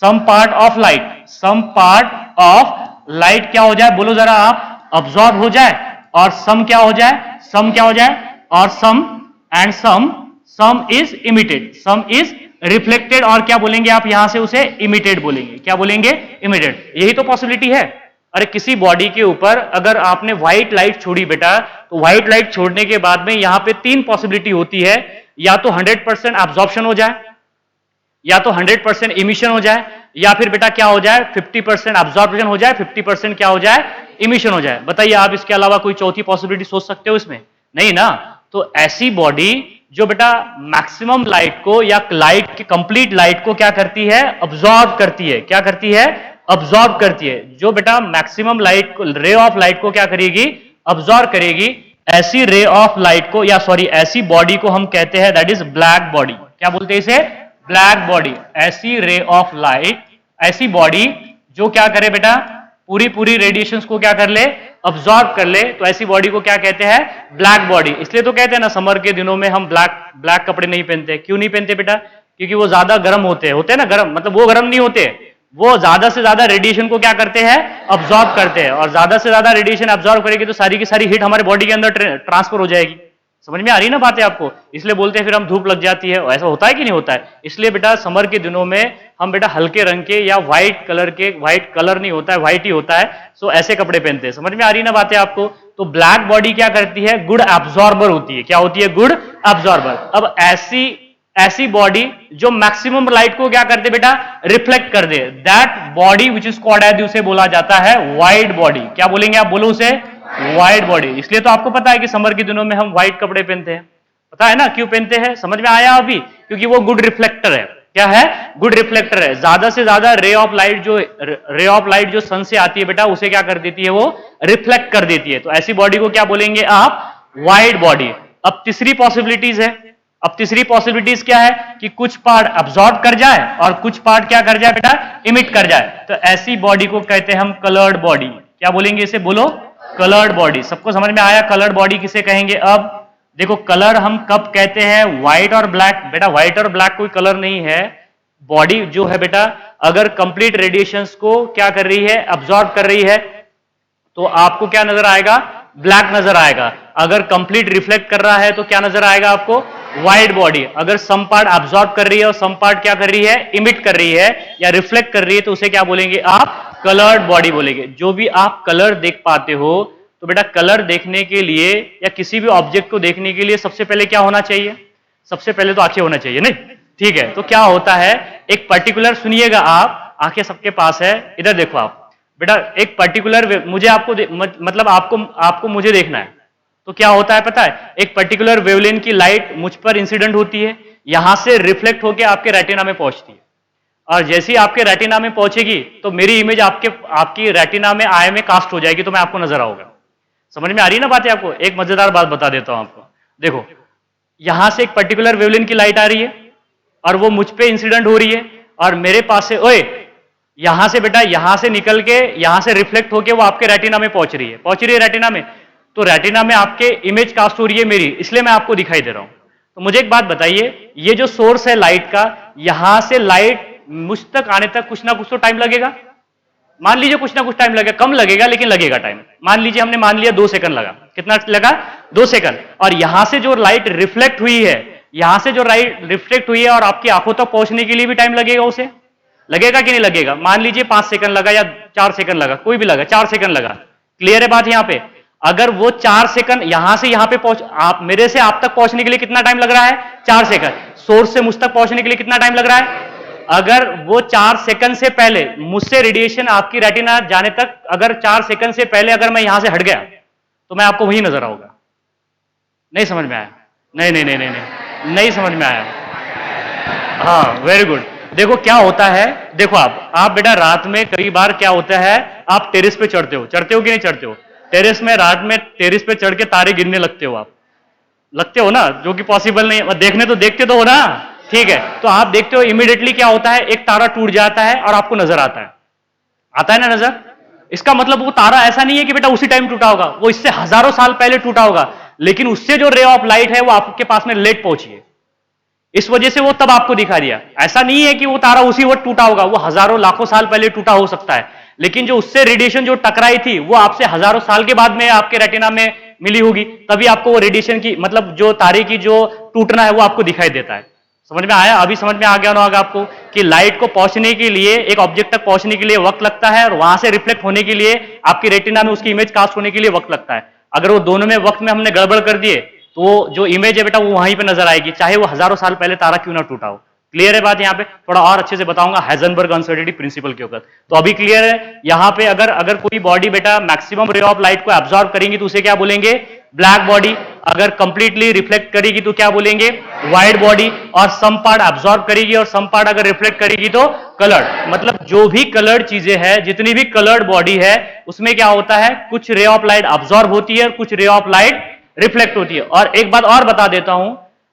some part of light, some part of light क्या हो जाए, बोलो जरा आप, अब्सॉर्ब हो जाए, और सम क्या हो जाए, सम क्या हो जाए, और some and some is emitted, some is reflected, और क्या बोलेंगे आप यहां से उसे, इमिटेड बोलेंगे। क्या बोलेंगे, इमिटेड। यही तो पॉसिबिलिटी है। अरे किसी बॉडी के ऊपर अगर आपने व्हाइट लाइट छोड़ी बेटा, तो व्हाइट लाइट छोड़ने के बाद में यहां पे तीन पॉसिबिलिटी होती है, या तो 100% एब्जॉर्प्शन हो जाए, या तो 100% इमिशन हो जाए, या फिर बेटा क्या हो जाए, 50% एब्जॉर्प्शन हो जाए, 50% क्या हो जाए, इमिशन हो जाए। बताइए आप इसके अलावा कोई चौथी पॉसिबिलिटी सोच सकते हो इसमें, नहीं ना। तो ऐसी बॉडी जो बेटा मैक्सिमम लाइट को, या लाइट की कंप्लीट लाइट को क्या करती है, अब्सॉर्ब करती है, क्या करती है, अब्सॉर्ब करती है, जो बेटा मैक्सिमम लाइट को, रे ऑफ लाइट को क्या करेगी, अब्सॉर्ब करेगी, ऐसी रे ऑफ लाइट को, या सॉरी ऐसी बॉडी को हम कहते हैं दैट इज ब्लैक बॉडी। क्या बोलते हैं इसे, ब्लैक बॉडी। ऐसी रे ऑफ लाइट, ऐसी बॉडी जो क्या करे बेटा, पूरी पूरी रेडिएशंस को क्या कर ले, अब्सॉर्ब कर ले, तो ऐसी बॉडी को क्या कहते हैं, ब्लैक बॉडी। इसलिए तो कहते हैं ना, समर के दिनों में हम ब्लैक कपड़े नहीं पहनते। क्यों नहीं पहनते बेटा, क्योंकि वो ज्यादा गर्म होते हैं ना, गर्म मतलब वो गर्म नहीं होते, वो ज्यादा से ज्यादा रेडिएशन को क्या करते हैं, अब्सॉर्ब करते हैं, और ज्यादा से ज्यादा रेडिएशन अब्सॉर्ब करेगी तो सारी की सारी हीट हमारे बॉडी के अंदर ट्रांसफर हो जाएगी। समझ में आ रही है ना बातें आपको। इसलिए बोलते हैं फिर हम धूप लग जाती है, ऐसा होता है कि नहीं होता है। इसलिए बेटा समर के दिनों में हम बेटा हल्के रंग के या व्हाइट कलर के, व्हाइट कलर नहीं होता है, व्हाइट ही होता है, सो ऐसे कपड़े पहनते हैं। समझ में आ रही है ना बातें आपको। तो ब्लैक बॉडी क्या करती है, गुड एब्सॉर्बर होती है। क्या होती है, गुड एब्सॉर्बर। अब ऐसी बॉडी जो मैक्सिमम लाइट को क्या करते बेटा, रिफ्लेक्ट कर दे, that body which is called as, उसे बोला जाता है व्हाइट बॉडी। क्या बोलेंगे आप, बोलो उसे, व्हाइट बॉडी। इसलिए तो आपको पता है कि समर के दिनों में हम व्हाइट कपड़े पहनते हैं, पता है ना क्यों पहनते हैं, समझ में आया अभी, क्योंकि वो गुड रिफ्लेक्टर है। क्या है, गुड रिफ्लेक्टर है। ज्यादा से ज्यादा रे ऑफ लाइट जो सन से आती है बेटा, उसे क्या कर देती है, वो रिफ्लेक्ट कर देती है। तो ऐसी बॉडी को क्या बोलेंगे आप, व्हाइट बॉडी। अब तीसरी पॉसिबिलिटीज है, अब तीसरी पॉसिबिलिटीज क्या है कि कुछ पार्ट अब्सॉर्ब कर जाए और कुछ पार्ट क्या कर जाए बेटा, इमिट कर जाए। तो ऐसी बॉडी को कहते हैं हम कलर्ड बॉडी। क्या बोलेंगे इसे, बोलो, कलर्ड बॉडी। सबको समझ में आया, कलर्ड बॉडी किसे कहेंगे। अब देखो कलर हम कब कहते हैं, व्हाइट और ब्लैक। बेटा व्हाइट और ब्लैक कोई कलर नहीं है, बॉडी जो है बेटा अगर कंप्लीट रेडिएशंस को क्या कर रही है, अब्सॉर्ब कर रही है, तो आपको क्या नजर आएगा, ब्लैक नजर आएगा। अगर कंप्लीट रिफ्लेक्ट कर रहा है तो क्या नजर आएगा आपको, व्हाइट बॉडी। अगर सम पार्ट अब्सॉर्ब कर रही है और सम पार्ट क्या कर रही है, इमिट कर रही है या रिफ्लेक्ट कर रही है, तो उसे क्या बोलेंगे आप, कलर्ड बॉडी बोलेंगे। जो भी आप कलर देख पाते हो, तो बेटा कलर देखने के लिए या किसी भी ऑब्जेक्ट को देखने के लिए सबसे पहले क्या होना चाहिए, सबसे पहले तो आंखें होना चाहिए, नहीं? ठीक है, तो क्या होता है, एक पर्टिकुलर, सुनिएगा आप, आंखें सबके पास है, इधर देखो आप बेटा, एक पर्टिकुलर, मुझे आपको मतलब आपको मुझे देखना है, तो क्या होता है पता है, एक पर्टिकुलर वेवलेंथ की लाइट मुझ पर इंसिडेंट होती है, यहां से रिफ्लेक्ट होकर आपके रेटिना में पहुंचती है, और जैसे ही आपके रेटिना में पहुंचेगी तो मेरी इमेज आपकी रेटिना में आई में कास्ट हो जाएगी, तो मैं आपको नजर आऊंगा। समझ में आ रही है ना बातें आपको? एक मजेदार बात बता देता हूं आपको, देखो यहां से एक पर्टिकुलर वेवलेंथ की लाइट आ रही है और वो मुझ पे इंसिडेंट हो रही है, और मेरे पास से, ओए यहां से बेटा, यहां से निकल के यहां से रिफ्लेक्ट होके वो आपके रेटिना में पहुंच रही है रेटिना में, तो रेटिना में आपके इमेज कास्ट हो रही है मेरी, इसलिए मैं आपको दिखाई दे रहा हूं। तो मुझे एक बात बताइए, ये जो सोर्स है लाइट का, यहां से लाइट मुझ तक आने तक कुछ ना कुछ तो टाइम लगेगा, मान लीजिए कुछ ना कुछ टाइम लगेगा, कम लगेगा लेकिन लगेगा टाइम। मान लीजिए हमने मान लिया 2 सेकंड लगा, कितना लगा, 2 सेकंड, और यहां से जो लाइट रिफ्लेक्ट हुई है, यहां से जो लाइट रिफ्लेक्ट हुई है और आपकी आंखों तक पहुंचने के लिए भी टाइम लगेगा, उसे लगेगा कि नहीं लगेगा? मान लीजिए 5 सेकंड लगा या 4 सेकंड लगा, कोई भी लगा, 4 सेकंड लगा, क्लियर है बात यहां पे? अगर वो 4 सेकंड यहां से यहां पे पहुंच, आप मेरे से आप तक पहुंचने के लिए कितना टाइम लग रहा है, 4 सेकंड, सोर्स से मुझ तक पहुंचने के लिए कितना टाइम लग रहा है? अगर वो 4 सेकंड से पहले मुझसे रेडिएशन आपकी रेटिना जाने तक, अगर 4 सेकंड से पहले अगर मैं यहां से हट गया, तो मैं आपको वहीं नजर आऊंगा। नहीं समझ में आया? नहीं समझ में आया? हाँ, वेरी गुड। देखो क्या होता है, देखो आप बेटा रात में कई बार क्या होता है, आप टेरेस पे चढ़ते हो कि नहीं चढ़ते हो? टेरेस में, रात में टेरेस पे चढ़ के तारे गिनने लगते हो, आप लगते हो ना, जो कि पॉसिबल नहीं है, देखने तो देखते तो हो ना, ठीक है? तो आप देखते हो इमीडिएटली क्या होता है, एक तारा टूट जाता है और आपको नजर आता है ना नजर। इसका मतलब वो तारा ऐसा नहीं है कि बेटा उसी टाइम टूटा होगा, वो इससे हजारों साल पहले टूटा होगा, लेकिन उससे जो रे ऑफ लाइट है वो आपके पास में लेट पहुंची है, इस वजह से वो तब आपको दिखा दिया। ऐसा नहीं है कि वो तारा उसी वक्त टूटा होगा, वो हजारों लाखों साल पहले टूटा हो सकता है, लेकिन जो उससे रेडिएशन जो टकराई थी वो आपसे हजारों साल के बाद में आपके रेटिना में मिली होगी, तभी आपको वो रेडिएशन की, मतलब जो तारे की जो टूटना है वो आपको दिखाई देता है। समझ में आया? अभी समझ में आ गया ना होगा आपको कि लाइट को पहुंचने के लिए, एक ऑब्जेक्ट तक पहुंचने के लिए वक्त लगता है, और वहां से रिफ्लेक्ट होने के लिए आपकी रेटिना में उसकी इमेज कास्ट होने के लिए वक्त लगता है। अगर वो दोनों में वक्त में हमने गड़बड़ कर दिए, तो जो इमेज है बेटा वो वहीं पे नजर आएगी, चाहे वो हजारों साल पहले तारा क्यों ना टूटा हो। क्लियर है बात? यहाँ पे थोड़ा और अच्छे से बताऊंगा हाइजेनबर्ग अनसर्टेनिटी प्रिंसिपल के ऊपर। तो अभी क्लियर है यहाँ पे, अगर कोई बॉडी बेटा मैक्सिमम रे ऑफ लाइट को एब्जॉर्ब करेंगी तो उसे क्या बोलेंगे, ब्लैक बॉडी। अगर कंप्लीटली रिफ्लेक्ट करेगी तो क्या बोलेंगे, व्हाइट बॉडी। और सम पार्ट एब्जॉर्ब करेगी और सम पार्ट अगर रिफ्लेक्ट करेगी तो कलर्ड। मतलब जो भी कलर्ड चीजें हैं, जितनी भी कलर्ड बॉडी है, उसमें क्या होता है, कुछ रे ऑफ लाइट एब्जॉर्ब होती है और कुछ रे ऑफ लाइट रिफ्लेक्ट होती है। और एक बात और बता देता हूं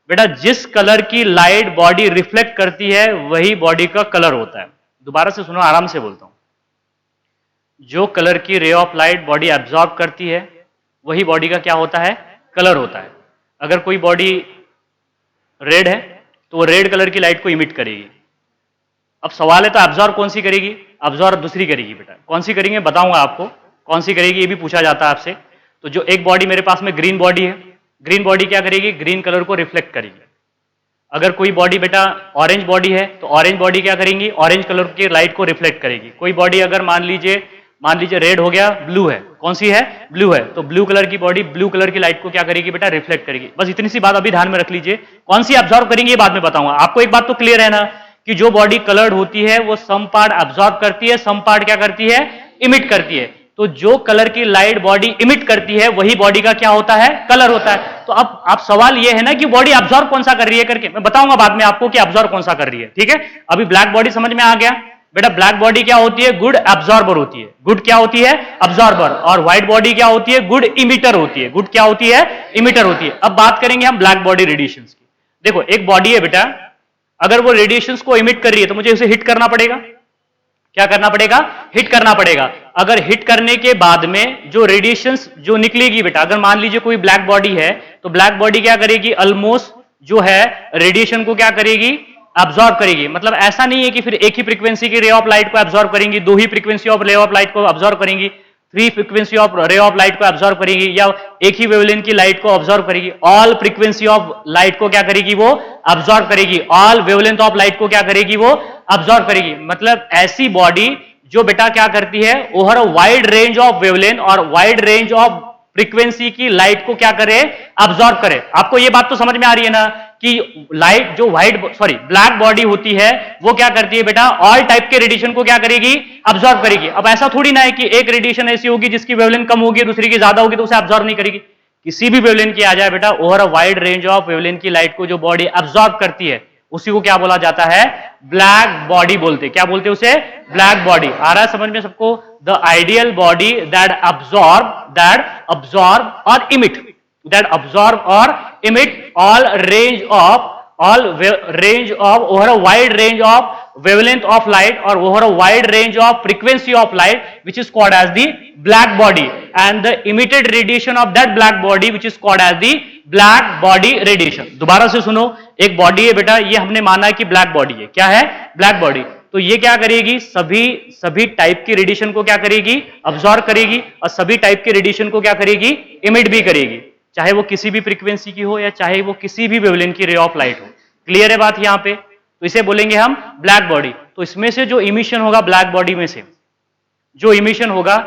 बेटा, जिस कलर की लाइट बॉडी रिफ्लेक्ट करती है वही बॉडी का कलर होता है। दोबारा से सुनो, आराम से बोलता हूं, जो कलर की रे ऑफ लाइट बॉडी एब्जॉर्ब करती है वही बॉडी का क्या होता है, कलर होता है। अगर कोई बॉडी रेड है तो वो रेड कलर की लाइट को इमिट करेगी। अब सवाल है तो एब्जॉर्ब कौन सी करेगी, एब्जॉर्ब दूसरी करेगी। बेटा कौन सी करेंगे बताऊंगा आपको, कौन सी करेगी ये भी पूछा जाता है आपसे। तो जो एक बॉडी मेरे पास में ग्रीन बॉडी है, ग्रीन बॉडी क्या करेगी, ग्रीन कलर को रिफ्लेक्ट करेगी। अगर कोई बॉडी बेटा ऑरेंज बॉडी है तो ऑरेंज बॉडी क्या करेंगी, ऑरेंज कलर की लाइट को रिफ्लेक्ट करेगी। कोई बॉडी अगर मान लीजिए रेड हो गया, ब्लू है, कौन सी है, ब्लू है, तो ब्लू कलर की बॉडी ब्लू कलर की लाइट को क्या करेगी बेटा, रिफ्लेक्ट करेगी। बस इतनी सी बात अभी ध्यान में रख लीजिए। कौन सी एब्जॉर्ब करेंगे ये बाद में बताऊंगा आपको। एक बात तो क्लियर है ना कि जो बॉडी कलर्ड होती है वो सम पार्ट एब्जॉर्ब करती है, सम पार्ट क्या करती है, इमिट करती है। तो जो कलर की लाइट बॉडी इमिट करती है वही बॉडी का क्या होता है, कलर होता है। तो अब आप सवाल ये है ना कि बॉडी एब्जॉर्ब कौन सा कर रही है करके, मैं बताऊंगा बाद में आपको कि एब्जॉर्ब कौन सा कर रही है, ठीक है। अभी ब्लैक बॉडी समझ में आ गया बेटा। ब्लैक बॉडी क्या होती है, गुड एब्जॉर्बर होती है। गुड क्या होती है, एब्जॉर्बर। और व्हाइट बॉडी क्या होती है, गुड इमिटर होती है। गुड क्या होती है, इमिटर होती है। अब बात करेंगे हम ब्लैक बॉडी रेडिएशंस की। देखो एक बॉडी है बेटा, अगर वो रेडिएशंस को इमिट कर रही है तो मुझे उसे हिट करना पड़ेगा। क्या करना पड़ेगा, हिट करना पड़ेगा। अगर हिट करने के बाद में जो रेडिएशंस जो निकलेगी बेटा, अगर मान लीजिए कोई ब्लैक बॉडी है तो ब्लैक बॉडी क्या करेगी, ऑलमोस्ट जो है रेडिएशन को क्या करेगी, अब्जॉर्ब करेगी। मतलब ऐसा नहीं है कि फिर एक ही फ्रीक्वेंसी की रे ऑफ लाइट को अब्जॉर्ब करेंगी, दो ही frequency of ray of light को अब्जॉर्ब करेंगी, three frequency of ray of light को अब्जॉर्ब करेगी, या एक ही वेवलेंथ की लाइट को अब्जॉर्ब करेगी। ऑल फ्रीक्वेंसी ऑफ लाइट को क्या करेगी? वो अब्जॉर्ब करेगी। ऑल वेवलेंथ ऑफ लाइट को क्या करेगी? वो अब्जॉर्ब करेगी। मतलब ऐसी बॉडी जो बेटा क्या करती है, over wide range of wavelength और वाइड रेंज ऑफ फ्रीक्वेंसी की लाइट को क्या करे? अब्जॉर्ब करे। आपको ये बात तो समझ में आ रही है ना कि लाइट जो ब्लैक बॉडी होती है वो क्या करती है बेटा? ऑल टाइप के रेडिएशन को क्या करेगी? अब्जॉर्ब करेगी। अब ऐसा थोड़ी ना है कि एक रेडिएशन ऐसी होगी जिसकी वेवलेंथ कम होगी, दूसरी की ज्यादा होगी तो उसे अब्जॉर्ब नहीं करेगी। किसी भी वेवलेंथ की आ जाए बेटा, over a wide range of wavelength की लाइट को जो बॉडी अब्जॉर्ब करती है उसी को क्या बोला जाता है? ब्लैक बॉडी बोलते। क्या बोलते हैं उसे? Black body. आ रहा है समझ में सबको? The ideal body that absorb और emit all range of over a wide range of wavelength of light or over a wide range of frequency of light, which is called as the black body, and the emitted radiation of that black body which is called as the black body radiation। दोबारा से सुनो, एक body है बेटा, ये हमने माना है कि ब्लैक बॉडी है। क्या है? Black body. तो ये क्या करेगी? सभी टाइप की रेडिएशन को क्या करेगी? अब्सॉर्ब करेगी, और सभी टाइप के रेडिएशन को क्या करेगी? इमिट भी करेगी, चाहे वो किसी भी फ्रीक्वेंसी की हो या चाहे वो किसी भी वेवलेंथ की रे ऑफ लाइट हो। क्लियर है बात यहां पे? तो इसे बोलेंगे हम ब्लैक बॉडी। तो इसमें से जो इमिशन होगा ब्लैक बॉडी में से, जो इमिशन होगा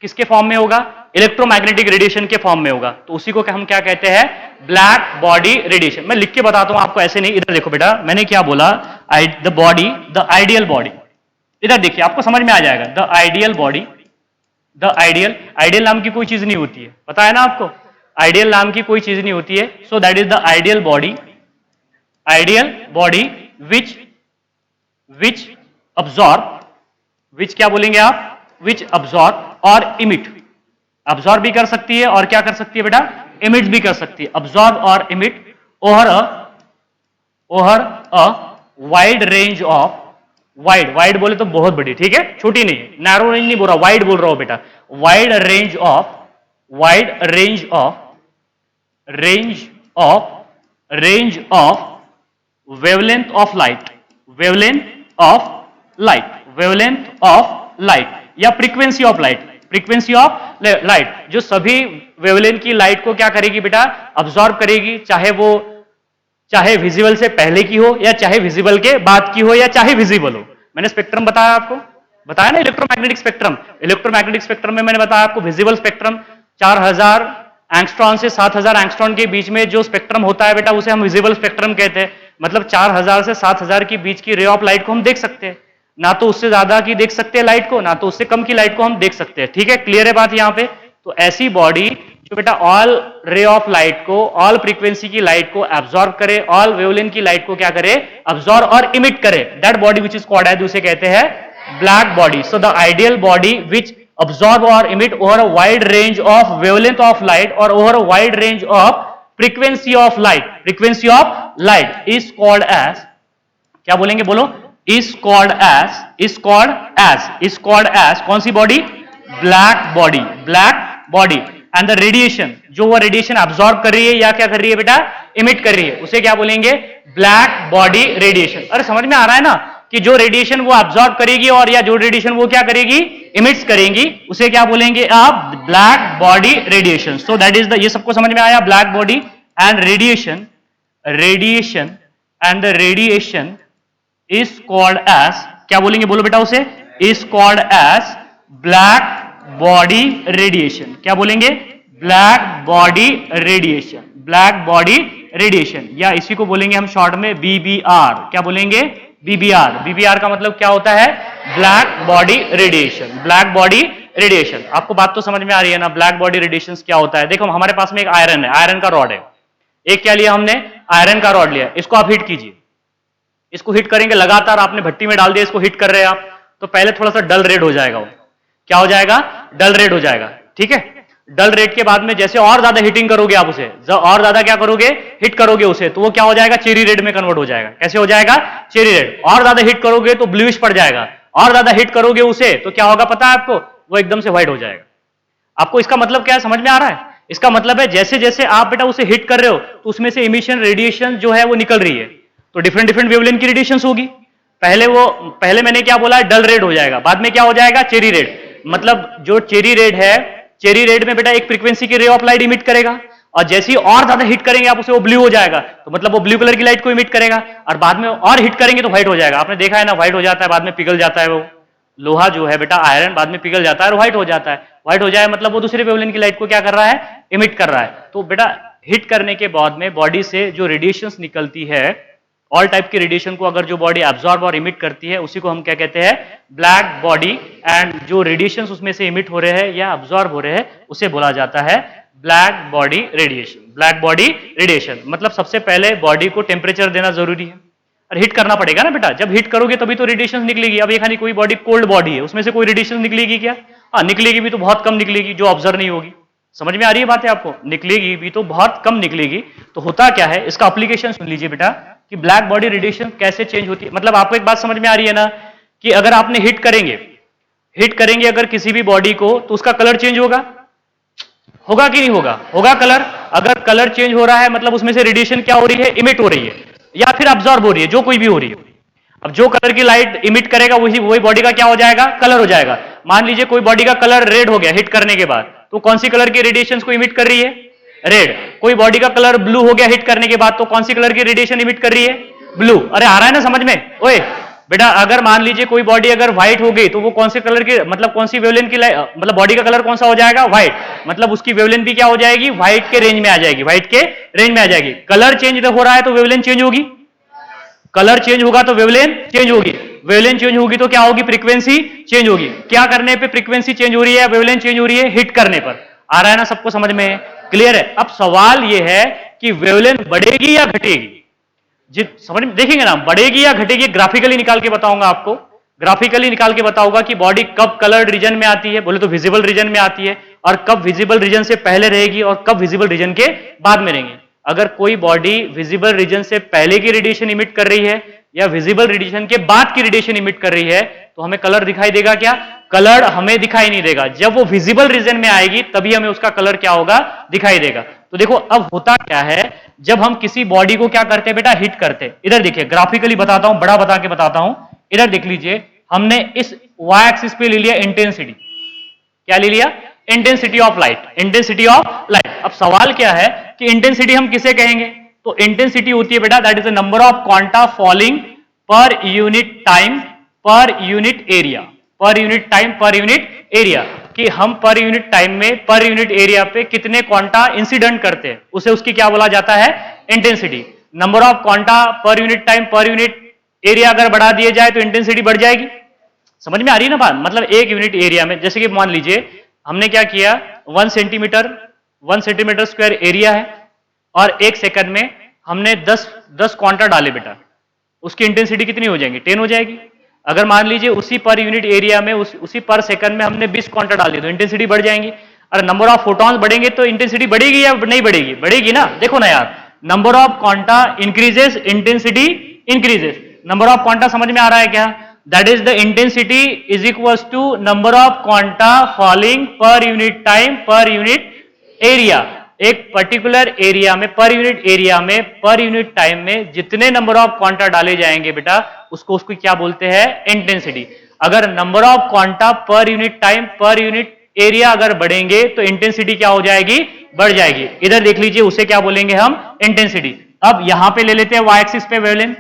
किसके फॉर्म में होगा? इलेक्ट्रोमैग्नेटिक रेडिएशन के फॉर्म में होगा। तो उसी को हम क्या कहते हैं? Black body radiation. मैं लिख के बताता हूं आपको, ऐसे नहीं। इधर देखो बेटा, मैंने क्या बोला? The ideal body. इधर देखिए, आपको समझ में आ जाएगा। द आइडियल बॉडी, आइडियल नाम की कोई चीज नहीं होती है, पता है ना आपको? आइडियल नाम की कोई चीज नहीं होती है। सो that is the ideal body which क्या बोलेंगे आप? which absorb और emit। अब्जॉर्ब भी कर सकती है और क्या कर सकती है बेटा? इमिट भी कर सकती है। अब्जॉर्ब और emit over a wide range of, wide बोले तो बहुत बड़ी, ठीक है, छोटी नहीं, नैरो रेंज नहीं बोल रहा, वाइड बोल रहा हूं बेटा। Wide range of wavelength of light या फ्रीक्वेंसी ऑफ लाइट, जो सभी वेवलेंथ की लाइट को क्या करेगी बेटा? अब्सॉर्ब करेगी, चाहे विजिबल से पहले की हो या चाहे विजिबल के बाद की हो या चाहे विजिबल हो। मैंने स्पेक्ट्रम बताया आपको, बताया ना इलेक्ट्रोमैग्नेटिक स्पेक्ट्रम में मैंने बताया आपको विजिबल स्पेक्ट्रम 4000 एंगस्ट्रॉन से 7000 एंगस्ट्रॉन के बीच में जो स्पेक्ट्रम होता है बेटा उसे हम विजिबल स्पेक्ट्रम कहते हैं। मतलब 4000 से 7000 के बीच की रे ऑफ लाइट को हम देख सकते हैं, ना तो उससे ज्यादा की देख सकते हैं लाइट को, ना तो उससे कम की लाइट को हम देख सकते हैं। ठीक है, क्लियर है बात यहां पे? तो ऐसी बॉडी जो बेटा ऑल रे ऑफ लाइट को, ऑल फ्रीक्वेंसी की लाइट को एब्जॉर्ब करे, ऑल वेवलेंथ की लाइट को क्या करे? अब्जॉर्ब और इमिट करे, that body which is called as, उसे कहते हैं black body. So the ideal body which absorb or emit over a wide range of wavelength of light or over a wide range of frequency of light is called as, क्या बोलेंगे? बोलो। is called as कौन सी body? Black body. And the radiation, जो वो radiation absorb कर रही है या क्या कर रही है बेटा? इमिट कर रही है, उसे क्या बोलेंगे? Black body radiation. अरे समझ में आ रहा है ना कि जो रेडिएशन वो अब्सॉर्ब करेगी और या जो रेडिएशन वो क्या करेगी? इमिट्स करेंगी, उसे क्या बोलेंगे आप? Black body radiation. So that is the, ये सबको समझ में आया? Black body and radiation and the radiation is called as, क्या बोलेंगे? बोलो बेटा उसे। Is called as black body radiation. क्या बोलेंगे? ब्लैक बॉडी रेडिएशन, या इसी को बोलेंगे हम शॉर्ट में BBR। क्या बोलेंगे? BBR का मतलब क्या होता है? Black body radiation. आपको बात तो समझ में आ रही है ना? ब्लैक बॉडी रेडिएशन क्या होता है? देखो हमारे पास में एक आयरन है, आयरन का रॉड है। एक क्या लिया हमने? आयरन का रॉड लिया। इसको आप हिट कीजिए, इसको हिट करेंगे लगातार, आपने भट्टी में डाल दिया, इसको हिट कर रहे हैं आप, तो पहले थोड़ा सा डल रेड हो जाएगा। वो क्या हो जाएगा? डल रेड हो जाएगा। ठीक है, डल रेड के बाद में जैसे और ज्यादा हिटिंग करोगे आप उसे, और ज्यादा क्या करोगे? हिट करोगे उसे, तो वो क्या हो जाएगा? चेरी रेड में कन्वर्ट हो जाएगा। कैसे हो जाएगा? Cherry red. और ज्यादा हिट करोगे तो ब्लूइश पड़ जाएगा, और ज्यादा हिट करोगे उसे तो क्या होगा पता है आपको? वो एकदम से व्हाइट हो जाएगा। आपको इसका मतलब क्या है? समझ में आ रहा है? इसका मतलब है जैसे जैसे आप बेटा उसे हिट कर रहे हो तो उसमें से इमिशन रेडिएशन जो है वो निकल रही है। तो डिफरेंट डिफरेंट वेवलेंथ की रेडिएशंस होगी। पहले मैंने क्या बोला, डल रेड हो जाएगा, बाद में क्या हो जाएगा, चेरी रेड। मतलब जो चेरी रेड है, चेरी रेड में बेटा एक फ्रीक्वेंसी की रे ऑफ लाइट इमिट करेगा, और जैसे ही और ज्यादा हिट करेंगे आप उसे, वो ब्लू हो जाएगा, तो मतलब वो ब्लू कलर की लाइट को इमिट करेगा, और बाद में और हिट करेंगे तो व्हाइट हो जाएगा। आपने देखा है ना, व्हाइट हो जाता है, बाद में पिघल जाता है। वो लोहा जो है बेटा, आयरन, बाद में पिघल जाता है और व्हाइट हो जाता है। व्हाइट हो जाए मतलब वो दूसरे वेवलेंथ की लाइट को क्या कर रहा है, इमिट कर रहा है। तो बेटा हिट करने के बाद में बॉडी से जो रेडिएशंस निकलती है, ऑल टाइप की रेडिएशन को अगर जो बॉडी एब्जॉर्ब और इमिट करती है, उसी को हम क्या कहते हैं, ब्लैक बॉडी। एंड जो रेडिएशंस उसमें से इमिट हो रहे हैं या एब्जॉर्ब हो रहे हैं, उसे बोला जाता है black body radiation. Black body radiation मतलब सबसे पहले बॉडी को टेम्परेचर देना जरूरी है, और हिट करना पड़ेगा ना बेटा। जब हिट करोगे तभी तो रेडिएशन निकलेगी। अब ये खाली कोई बॉडी कोल्ड बॉडी है, उसमें से कोई रेडिएशन निकलेगी क्या? हाँ निकलेगी भी, तो बहुत कम निकलेगी, जो ऑब्जर्व नहीं होगी। समझ में आ रही है बात है आपको? निकलेगी भी तो बहुत कम निकलेगी। तो होता क्या है, इसका एप्लीकेशन सुन लीजिए बेटा, कि ब्लैक बॉडी रेडिएशन कैसे चेंज होती है। मतलब आपको एक बात समझ में आ रही है ना, कि अगर आपने हिट करेंगे अगर किसी भी बॉडी को, तो उसका कलर चेंज होगा कि नहीं होगा? होगा कलर। अगर कलर चेंज हो रहा है मतलब उसमें से रेडिएशन क्या हो रही है, इमिट हो रही है, या फिर अब्जॉर्ब हो रही है, जो कोई भी हो रही है। अब जो कलर की लाइट इमिट करेगा वही बॉडी का क्या हो जाएगा, कलर हो जाएगा। मान लीजिए कोई बॉडी का कलर रेड हो गया हिट करने के बाद, तो कौन सी कलर की रेडिएशन को इमिट कर रही है, रेड। कोई बॉडी का कलर ब्लू हो गया हिट करने के बाद, तो कौन सी कलर की रेडिएशन इमिट कर रही है, ब्लू। अरे आ रहा है ना समझ में? ओए बेटा, अगर मान लीजिए कोई बॉडी अगर व्हाइट हो गई, तो वो कौन से कलर की, मतलब कौन सी वेवलेंथ की, मतलब बॉडी का कलर कौन सा हो जाएगा, व्हाइट। मतलब उसकी वेवलेंथ भी क्या हो जाएगी, व्हाइट के रेंज में आ जाएगी, व्हाइट के रेंज में आ जाएगी। कलर चेंज हो रहा है तो वेवलेंथ चेंज होगी, कलर चेंज होगा तो वेवलेंथ चेंज होगी, वेवलेंथ चेंज होगी तो क्या होगी, फ्रीक्वेंसी चेंज होगी। क्या करने पे फ्रीक्वेंसी चेंज हो रही है, वेवलेंथ चेंज हो रही है, हिट करने पर। आ रहा है ना सबको समझ में? क्लियर है? अब सवाल यह है कि वेवलेंथ बढ़ेगी या घटेगी। समझ में देखेंगे ना, बढ़ेगी या घटेगी, ग्राफिकली निकाल के बताऊंगा आपको। ग्राफिकली निकाल के बताऊंगा कि बॉडी कब कलर्ड रीजन में आती है, बोले तो विजिबल रीजन में आती है, और कब विजिबल रीजन से पहले रहेगी और कब विजिबल रीजन के बाद में रहेंगे। अगर कोई बॉडी विजिबल रीजन से पहले की रेडिएशन इमिट कर रही है या विजिबल रेडिएशन के बाद की रेडिएशन इमिट कर रही है, तो हमें कलर दिखाई देगा क्या? कलर हमें दिखाई नहीं देगा। जब वो विजिबल रीजन में आएगी तभी हमें उसका कलर क्या होगा, दिखाई देगा। तो देखो अब होता क्या है, जब हम किसी बॉडी को क्या करते हैं बेटा, हिट करते हैं। इधर देखिए ग्राफिकली बताता हूं, बड़ा बता के बताता हूं। इधर देख लीजिए, हमने इस वाई एक्सिस पे ले लिया इंटेंसिटी। क्या ले लिया? Intensity of light, intensity of light. अब सवाल क्या है कि इंटेंसिटी हम किसे कहेंगे? तो इंटेंसिटी होती है बेटा, that is the number of quanta falling per unit time per unit area, पर unit time per unit area, कि हम पर यूनिट टाइम में पर यूनिट एरिया पे कितने क्वांटा इंसिडेंट करते हैं, उसे उसकी क्या बोला जाता है, इंटेंसिटी। नंबर ऑफ क्वांटा पर unit time per unit area अगर बढ़ा दिए जाए तो इंटेंसिटी बढ़ जाएगी। समझ में आ रही है ना बात? मतलब एक यूनिट एरिया में, जैसे कि मान लीजिए हमने क्या किया, 1 सेंटीमीटर स्क्वायर एरिया है, और 1 सेकंड में हमने 10 क्वांटा डाले बेटा, उसकी इंटेंसिटी कितनी हो जाएगी, 10 हो जाएगी। अगर मान लीजिए उसी पर यूनिट एरिया में उसी पर सेकंड में हमने 20 क्वांटा डाल दिए, तो इंटेंसिटी बढ़ जाएंगी। और नंबर ऑफ फोटॉन्स बढ़ेंगे तो इंटेंसिटी बढ़ेगी या नहीं बढ़ेगी? बढ़ेगी ना। देखो ना यार, number of quanta increases, intensity increases. Number of quanta समझ में आ रहा है क्या? That is the intensity is equals to number of quanta falling per unit time per unit area. एक पर्टिकुलर एरिया में, पर यूनिट एरिया में, per unit time में जितने नंबर ऑफ क्वांटा डाले जाएंगे बेटा, उसको क्या बोलते हैं, इंटेंसिटी। अगर नंबर ऑफ क्वांटा पर unit time per unit area अगर बढ़ेंगे तो इंटेंसिटी क्या हो जाएगी, बढ़ जाएगी। इधर देख लीजिए, उसे क्या बोलेंगे हम, इंटेंसिटी। अब यहां पे ले लेते हैं वाई एक्सिस पे वेवलेंथ।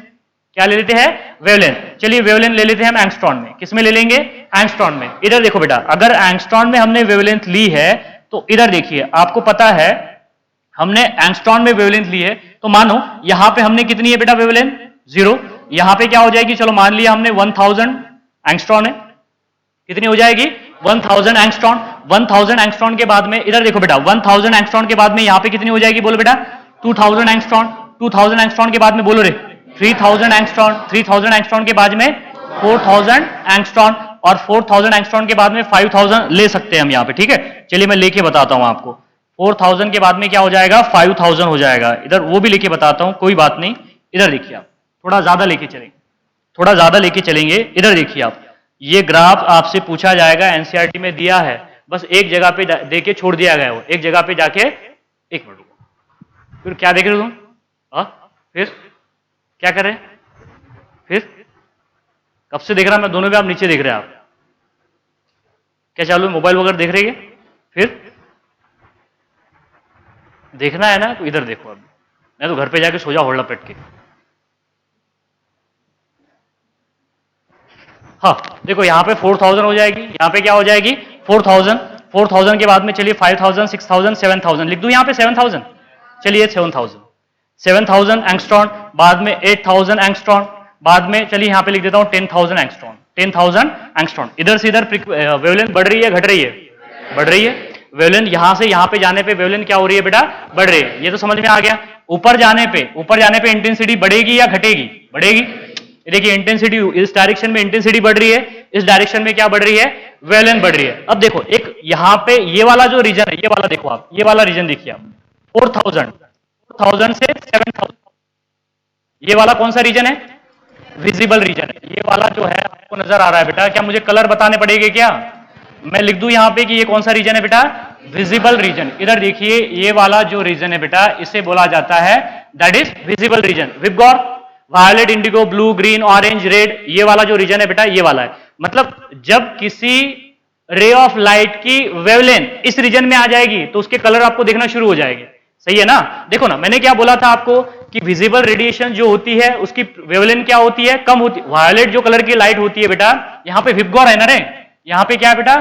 क्या ले लेते हैं, वेवलेंथ। चलिए वेवलेंथ ले लेते हैं हम एंगस्ट्रॉन में। किस में ले लेंगे, एंगस्ट्रॉन में। इधर देखो बेटा, अगर एंगस्ट्रॉन में हमने वेवलेंथ ली है, तो इधर देखिए, आपको पता है हमने एंगस्ट्रॉन में वेवलेंथ ली है, तो मानो यहां पे हमने कितनी है बेटा वेवलेंथ, 0। यहां पे क्या हो जाएगी, चलो मान लिया हमने 1000 एंगस्ट्रॉन है, कितनी हो जाएगी, 1000 एंगस्ट्रॉन। 1000 एंगस्ट्रॉन के बाद में इधर देखो बेटा, 1000 एंगस्ट्रॉन के बाद में यहां पे कितनी हो जाएगी, बोलो बेटा, 2000 एंगस्ट्रॉन। 2000 एंगस्ट्रॉन के बाद में बोलो रे 3000 एंगस्ट्रॉन। 3000 एंगस्ट्रॉन के बाद में 4000 एंगस्ट्रॉन, और 4000 एंगस्ट्रॉन के बाद में 5000 ले सकते हैं हम यहाँ पे, ठीक है। चलिए मैं लेके बताता हूं आपको। 4000 के बाद में क्या हो जाएगा, 5000 हो जाएगा। इधर वो भी लेके बताता हूं, कोई बात नहीं। इधर देखिए, आप थोड़ा ज्यादा लेके चलेंगे, थोड़ा ज्यादा लेके चलेंगे। इधर देखिए आप, ये ग्राफ आपसे पूछा जाएगा, एनसीईआरटी में दिया है, बस एक जगह पे देके छोड़ दिया गया है। वो एक जगह पे जाके, एक मिनट, फिर क्या देख रहे हो तुम, फिर क्या कर रहे हैं? फिर कब से देख रहा मैं दोनों पे, आप नीचे देख रहे हैं। आप क्या चालू है? मोबाइल वगैरह देख रहे हैं? फिर देखना है ना तो इधर देखो। अब मैं तो घर पे जाके सो जा होड़ लपेट के। हाँ देखो यहाँ पे 4000 हो जाएगी, यहाँ पे क्या हो जाएगी 4000। 4000 के बाद में चलिए 5000, 6000, 7000 लिख दूं यहाँ पे 7000। चलिए 7000, 7000 एंगस्ट्रॉन, बाद में 8000 एंगस्ट्रॉन, बाद में चलिए यहाँ पे लिख देता हूँ 10,000 एंगस्ट्रॉन। 10,000 एंगस्ट्रॉन। इधर से इधर वेवलेंथ बढ़ रही है घट रही है? बढ़ रही है। वेवलेंथ यहां से यहां पे जाने पे वेवलेंथ क्या हो रही है बेटा? बढ़ रही है। ये तो समझ में आ गया। ऊपर जाने पे इंटेंसिटी बढ़ेगी या घटेगी? बढ़ेगी। देखिए इंटेंसिटी इस डायरेक्शन में इंटेंसिटी बढ़ रही है, इस डायरेक्शन में क्या बढ़ रही है? वेवलेंथ बढ़ रही है। अब देखो एक यहां पे ये वाला जो रीजन है, ये वाला देखो आप, ये वाला रीजन देखिए आप, 4000 से 7000, ये वाला कौन सा रीजन है? विजिबल रीजन है। ये वाला जो है आपको नजर आ रहा है बेटा, क्या मुझे कलर बताने पड़ेंगे क्या? मैं लिख दूं यहां पे कि ये कौन सा रीजन है बेटा? Visible region. इधर देखिए ये वाला जो रीजन है बेटा, इसे बोला जाता है that is visible region. VIBGYOR, violet, indigo, blue, green, orange, red, ये वाला जो रीजन है बेटा ये वाला है। मतलब जब किसी रे ऑफ लाइट की वेवलेंथ इस रीजन में आ जाएगी तो उसके कलर आपको देखना शुरू हो जाएंगे। सही है ना? देखो ना, मैंने क्या बोला था आपको कि विजिबल रेडिएशन जो होती है उसकी वेवलेंथ क्या होती है? कम होती है। वायलेट जो कलर की लाइट होती है बेटा, यहां पे विबगॉर है ना रे, यहां पे क्या है बेटा?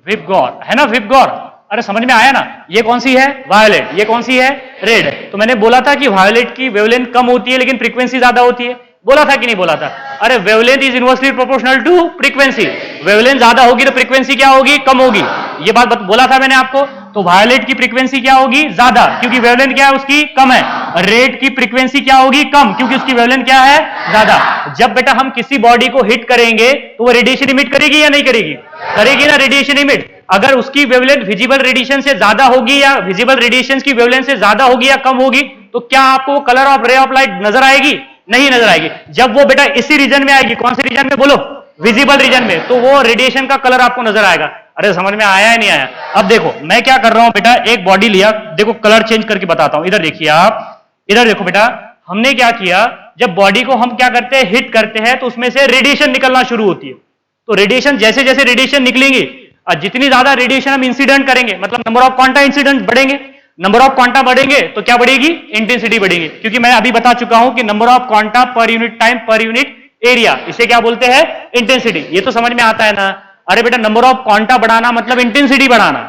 विबगॉर है ना, विबगॉर। अरे समझ में आया ना? ये कौन सी है? वायलेट। ये कौन सी है? रेड। तो मैंने बोला था कि वायलेट की वेवलेंथ कम होती है लेकिन फ्रीक्वेंसी ज्यादा होती है। बोला था कि नहीं बोला था? अरे wavelength is inversely proportional to frequency. Wavelength ज्यादा होगी तो फ्रीक्वेंसी क्या होगी? कम होगी। ये बात बोला था मैंने आपको। तो वायलेट की फ्रीक्वेंसी क्या होगी? ज्यादा, क्योंकि वेवलेंथ क्या है उसकी? कम है। रेड की फ्रीक्वेंसी क्या होगी? कम, क्योंकि उसकी वेवलेंथ क्या है? ज्यादा। जब बेटा हम किसी बॉडी को हिट करेंगे तो वो रेडिएशन इमिट करेगी या नहीं करेगी? करेगी ना रेडिएशन इमिट। अगर उसकी वेवलेंथ विजिबल रेडिएशन से ज्यादा होगी या विजिबल रेडिएशन की वेवलेंथ से ज्यादा होगी या कम होगी, तो क्या आपको colour of ray of light नजर आएगी? नहीं नजर आएगी। जब वो बेटा इसी रीजन में आएगी, कौन से रीजन में बोलो? विजिबल रीजन में, तो वो रेडिएशन का कलर आपको नजर आएगा। अरे समझ में आया है नहीं आया? अब देखो मैं क्या कर रहा हूं बेटा, एक बॉडी लिया, देखो कलर चेंज करके बताता हूं। इधर देखिए आप, इधर देखो बेटा, हमने क्या किया, जब बॉडी को हम क्या करते हैं? हिट करते हैं तो उसमें से रेडिएशन निकलना शुरू होती है। तो रेडिएशन जैसे जैसे रेडिएशन निकलेंगी, और जितनी ज्यादा रेडिएशन हम इंसिडेंट करेंगे, मतलब नंबर ऑफ क्वांटा इंसिडेंट बढ़ेंगे, नंबर ऑफ क्वांटा बढ़ेंगे तो क्या बढ़ेगी? इंटेंसिटी बढ़ेगी। क्योंकि मैं अभी बता चुका हूं कि नंबर ऑफ क्वांटा पर unit time per unit area, इसे क्या बोलते हैं? इंटेंसिटी। ये तो समझ में आता है ना? अरे बेटा नंबर ऑफ क्वांटा बढ़ाना मतलब इंटेंसिटी बढ़ाना,